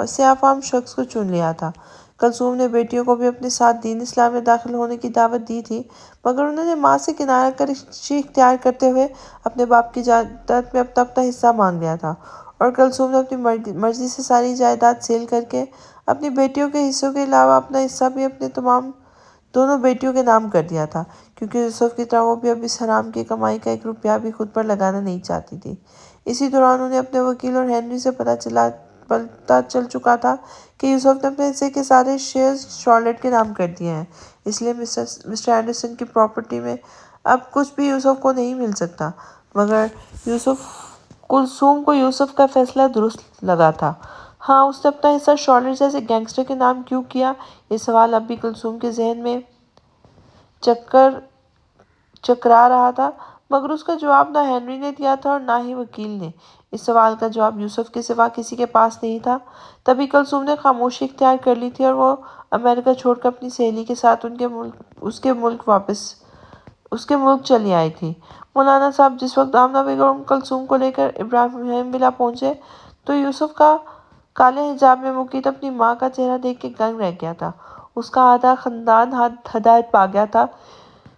سیاہ فام شخص کو چن لیا تھا۔ کلثوم نے بیٹیوں کو بھی اپنے ساتھ دین اسلام میں داخل ہونے کی دعوت دی تھی، مگر انہوں نے ماں سے کنارہ کشی اختیار کرتے ہوئے اپنے باپ کی جائیداد میں اپنا حصہ مانگ لیا تھا، اور کلثوم نے اپنی مرضی سے ساری جائیداد سیل کر کے اپنی بیٹیوں کے حصوں کے علاوہ اپنا حصہ بھی اپنے دونوں بیٹیوں کے نام کر دیا تھا، کیونکہ یوسف کی طرح وہ بھی اب اس حرام کی کمائی کا 1 روپیہ بھی خود پر لگانا نہیں چاہتی تھی۔ اسی دوران انہیں اپنے وکیل اور ہنری سے پتہ چل چکا تھا کہ یوسف نے اپنے حصے کے سارے شیئرز شارلٹ کے نام کر دیے ہیں، اس لیے مسٹر اینڈرسن کی پراپرٹی میں اب کچھ بھی یوسف کو نہیں مل سکتا۔ مگر کلثوم کو یوسف کا فیصلہ درست لگا تھا۔ ہاں، اس نے اپنا حصہ شارلٹ جیسے گینگسٹر کے نام کیوں کیا؟ یہ سوال اب بھی کلثوم کے ذہن میں چکرا رہا تھا، مگر اس کا جواب نہ ہنری نے دیا تھا اور نہ ہی وکیل نے۔ اس سوال کا جواب یوسف کے سوا کسی کے پاس نہیں تھا۔ تبھی کلثوم نے خاموشی اختیار کر لی تھی اور وہ امریکہ چھوڑ کر اپنی سہیلی کے ساتھ اس کے ملک چلی آئی تھی۔ مولانا صاحب جس وقت آمنہ بیگم اور کلثوم کو لے کر ابراہیم ولا پہنچے تو یوسف کا کالے حجاب میں مقید اپنی ماں کا چہرہ دیکھ کے دنگ رہ گیا تھا۔ اس کا آدھا خاندان ہدایت پا گیا تھا۔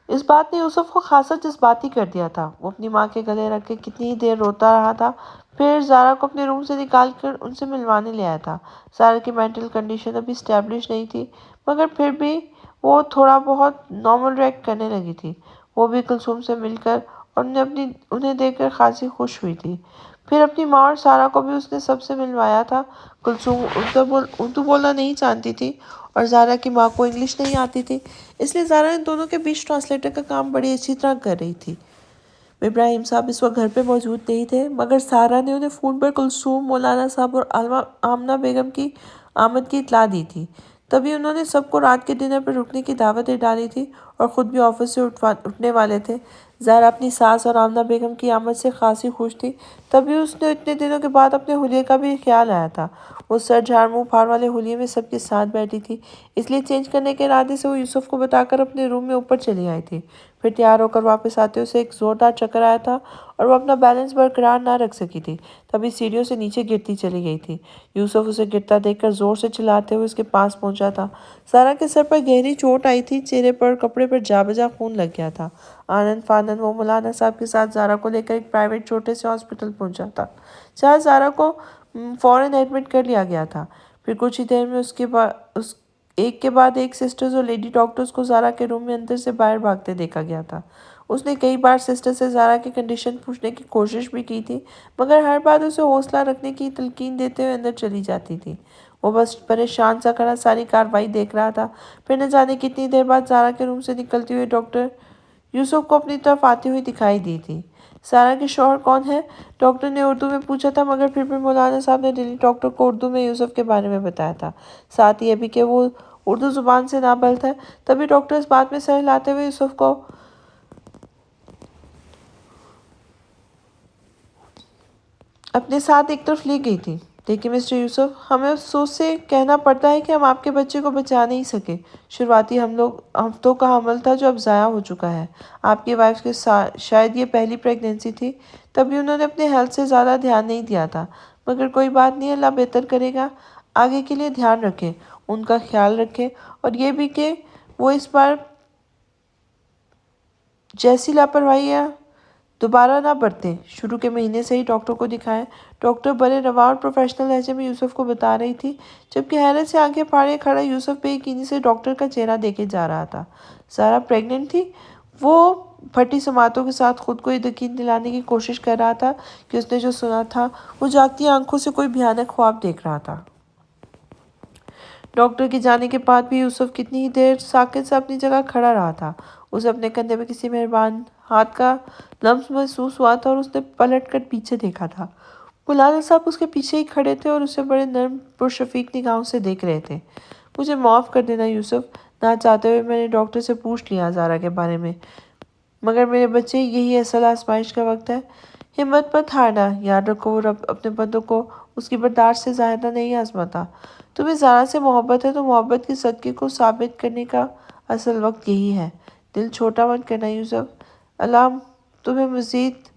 اس بات نے یوسف کو خاصا جذباتی کر دیا تھا۔ وہ اپنی ماں کے گلے رکھ کے کتنی ہی دیر روتا رہا تھا، پھر زارا کو اپنے روم سے نکال کر ان سے ملوانے لے آیا تھا۔ زارا کی مینٹل کنڈیشن ابھی اسٹیبلش نہیں تھی، مگر پھر بھی وہ تھوڑا بہت نارمل ریئیکٹ کرنے لگی تھی۔ وہ بھی کلثوم سے مل کر اور انہیں دیکھ کر خاصی خوش ہوئی تھی۔ پھر اپنی ماں اور سارا کو بھی اس نے سب سے ملوایا تھا۔ کلثوم اردو بولنا نہیں جانتی تھی اور زارا کی ماں کو انگلش نہیں آتی تھی، اس لیے زارا ان دونوں کے بیچ ٹرانسلیٹر کا کام بڑی اچھی طرح کر رہی تھی۔ ابراہیم صاحب اس وقت گھر پہ موجود نہیں تھے، مگر سارا نے انہیں فون پر کلثوم، مولانا صاحب اور آمنہ بیگم کی آمد کی اطلاع دی تھی۔ تبھی انہوں نے سب کو رات کے ڈنر پر رکنے کی دعوت دے ڈالی تھی اور خود بھی آفس سے اٹھنے والے تھے۔ زارا اپنی ساس اور آمنہ بیگم کی آمد سے خاصی خوش تھی۔ تبھی اس نے اتنے دنوں کے بعد اپنے حلیے کا بھی خیال آیا تھا۔ وہ سر جھاڑ منہ پھاڑ والے حلیے میں سب کے ساتھ بیٹھی تھی، اس لیے چینج کرنے کے ارادے سے وہ یوسف کو بتا کر اپنے روم میں اوپر چلی آئی تھی۔ پھر تیار ہو کر واپس آتے اسے ایک زوردار چکر آیا تھا اور وہ اپنا بیلنس برقرار نہ رکھ سکی تھی، تبھی سیڑھیوں سے نیچے گرتی چلی گئی تھی۔ یوسف اسے گرتا دیکھ کر زور سے چلاتے ہوئے اس کے پاس پہنچا تھا۔ زارا کے سر پر گہری چوٹ آئی تھی، چہرے پر اور کپڑے پر جا بجا خون لگ گیا تھا۔ آنن فانن وہ مولانا صاحب کے ساتھ زارا کو لے کر ایک پرائیویٹ چھوٹے سے ہاسپٹل پہنچا تھا، جہاں زارا کو فوراً ایڈمٹ کر لیا گیا تھا۔ پھر کچھ ہی دیر میں ایک کے بعد ایک سسٹرز اور لیڈی ڈاکٹرز کو زارا کے روم میں اندر سے باہر بھاگتے دیکھا گیا تھا۔ اس نے کئی بار سسٹر سے زارا کی کنڈیشن پوچھنے کی کوشش بھی کی تھی، مگر ہر بار اسے حوصلہ رکھنے کی تلقین دیتے ہوئے اندر چلی جاتی تھی۔ وہ بس پریشان سا کھڑا ساری کارروائی دیکھ رہا تھا۔ پھر نہ جانے کتنی دیر بعد زارا کے روم سے نکلتی ہوئی ڈاکٹر یوسف کو اپنی طرف آتی ہوئی دکھائی دی تھی۔ سارا کے شوہر کون ہیں؟ ڈاکٹر نے اردو میں پوچھا تھا، مگر پھر بھی مولانا صاحب نے دلی ڈاکٹر کو اردو میں یوسف کے بارے میں بتایا تھا، ساتھ یہ بھی کہ وہ اردو زبان سے نابلد ہے۔ تبھی ڈاکٹر اس بات میں سر ہلاتے ہوئے یوسف کو اپنے ساتھ ایک طرف لے گئی تھی۔ دیکھیں مسٹر یوسف، ہمیں افسوس سے کہنا پڑتا ہے کہ ہم آپ کے بچے کو بچا نہیں سکے۔ شروعاتی ہفتوں کا حمل تھا جو اب ضائع ہو چکا ہے۔ آپ کی وائف کی شاید یہ پہلی پریگنینسی تھی، تبھی انہوں نے اپنے ہیلتھ سے زیادہ دھیان نہیں دیا تھا، مگر کوئی بات نہیں، اللہ بہتر کرے گا۔ آگے کے لیے دھیان رکھیں، ان کا خیال رکھیں، اور یہ بھی کہ وہ اس بار جیسی لاپرواہی ہے دوبارہ نہ برتیں۔ شروع کے مہینے سے ہی ڈاکٹر کو دکھائیں۔ ڈاکٹر بڑے رواں اور پروفیشنل لہجے میں یوسف کو بتا رہی تھی، جبکہ حیرت سے آنکھیں پھاڑے کھڑا یوسف بے یقینی سے ڈاکٹر کا چہرہ دیکھے جا رہا تھا۔ زارا پریگننٹ تھی؟ وہ پھٹی سماعتوں کے ساتھ خود کو یقین دلانے کی کوشش کر رہا تھا کہ اس نے جو سنا تھا وہ جاگتی آنکھوں سے کوئی بھیانک خواب دیکھ رہا تھا۔ ڈاکٹر کے جانے کے بعد بھی یوسف کتنی ہی دیر ساکت سے اپنی جگہ کھڑا رہا تھا۔ اسے اپنے کندھے پہ کسی مہربان ہاتھ کا لمس محسوس ہوا تھا اور اس نے پلٹ کر پیچھے دیکھا تھا۔ مولانا صاحب اس کے پیچھے ہی کھڑے تھے اور اسے بڑے نرم پرشفیق نگاہوں سے دیکھ رہے تھے۔ مجھے معاف کر دینا یوسف، نہ چاہتے ہوئے میں نے ڈاکٹر سے پوچھ لیا زارا کے بارے میں، مگر میرے بچے یہی اصل آزمائش کا وقت ہے۔ ہمت مت ہارنا، یاد رکھو وہ رب اپنے بندوں کو اس کی برداشت سے زیادہ نہیں آزماتا۔ تمہیں زارا سے محبت ہے تو محبت کے صدقے کو ثابت کرنے کا اصل وقت یہی ہے۔ دل چھوٹا مت کرنا یوسف، اللہ تمہیں مزید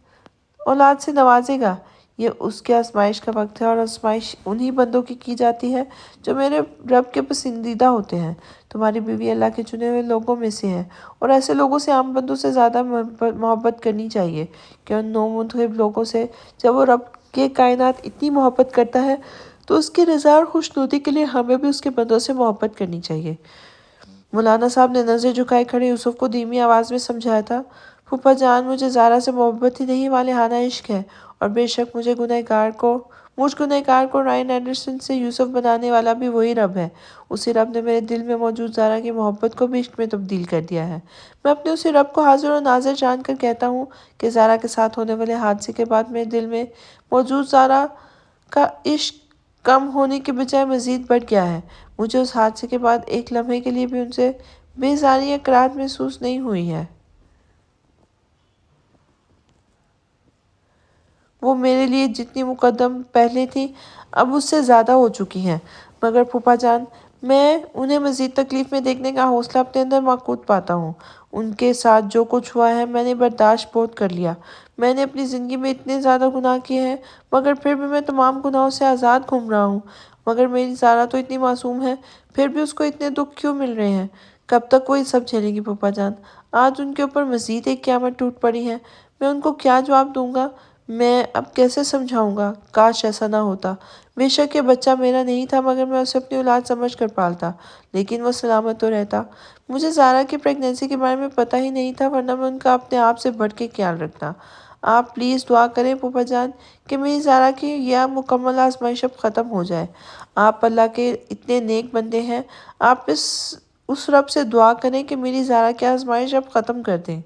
اولاد سے نوازے گا۔ یہ اس کے آزمائش کا وقت ہے اور آزمائش انہی بندوں کی جاتی ہے جو میرے رب کے پسندیدہ ہوتے ہیں۔ تمہاری بیوی اللہ کے چنے ہوئے لوگوں میں سے ہے اور ایسے لوگوں سے عام بندوں سے زیادہ محبت کرنی چاہیے کہ ان نومنتخب لوگوں سے۔ جب وہ رب کے کائنات اتنی محبت کرتا ہے تو اس کی رضا اور خوشنودی کے لیے ہمیں بھی اس کے بندوں سے محبت کرنی چاہیے۔ مولانا صاحب نے نظر جھکائے کھڑے یوسف کو دھیمی آواز میں سمجھایا تھا، پھوپھا جان مجھے زارا سے محبت ہی نہیں والہانہ عشق ہے، اور بے شک مجھ گنہگار کو رائن اینڈرسن سے یوسف بنانے والا بھی وہی رب ہے۔ اسی رب نے میرے دل میں موجود زارا کی محبت کو بھی عشق میں تبدیل کر دیا ہے۔ میں اپنے اسی رب کو حاضر و ناظر جان کر کہتا ہوں کہ زارا کے ساتھ ہونے والے حادثے کے بعد میرے دل میں موجود زارا کا عشق کم ہونے کے بجائے مزید بڑھ گیا ہے۔ مجھے اس حادثے کے بعد ایک لمحے کے لیے بھی ان سے بیزاری یا کراہت محسوس نہیں ہوئی ہے۔ وہ میرے لیے جتنی مقدم پہلے تھی اب اس سے زیادہ ہو چکی ہیں، مگر پھوپھا جان میں انہیں مزید تکلیف میں دیکھنے کا حوصلہ اپنے اندر ماقوت پاتا ہوں۔ ان کے ساتھ جو کچھ ہوا ہے میں نے برداشت بہت کر لیا۔ میں نے اپنی زندگی میں اتنے زیادہ گناہ کیے ہیں مگر پھر بھی میں تمام گناہوں سے آزاد گھوم رہا ہوں۔ مگر میری زارا تو اتنی معصوم ہے، پھر بھی اس کو اتنے دکھ کیوں مل رہے ہیں؟ کب تک وہ یہ سب جھیلے گی پھوپھا جان؟ آج ان کے اوپر مزید ایک قیامت ٹوٹ پڑی ہے۔ میں ان کو کیا جواب دوں گا؟ میں اب کیسے سمجھاؤں گا؟ کاش ایسا نہ ہوتا۔ بے شک یہ بچہ میرا نہیں تھا مگر میں اسے اپنی اولاد سمجھ کر پالتا، لیکن وہ سلامت تو رہتا۔ مجھے زارا کی پریگنینسی کے بارے میں پتہ ہی نہیں تھا، ورنہ میں ان کا اپنے آپ سے بڑھ کے خیال رکھتا۔ آپ پلیز دعا کریں پھوپھا جان کہ میری زارا کی یہ مکمل آزمائش اب ختم ہو جائے۔ آپ اللہ کے اتنے نیک بندے ہیں، آپ اس رب سے دعا کریں کہ میری زارا کی آزمائش اب ختم کر دیں۔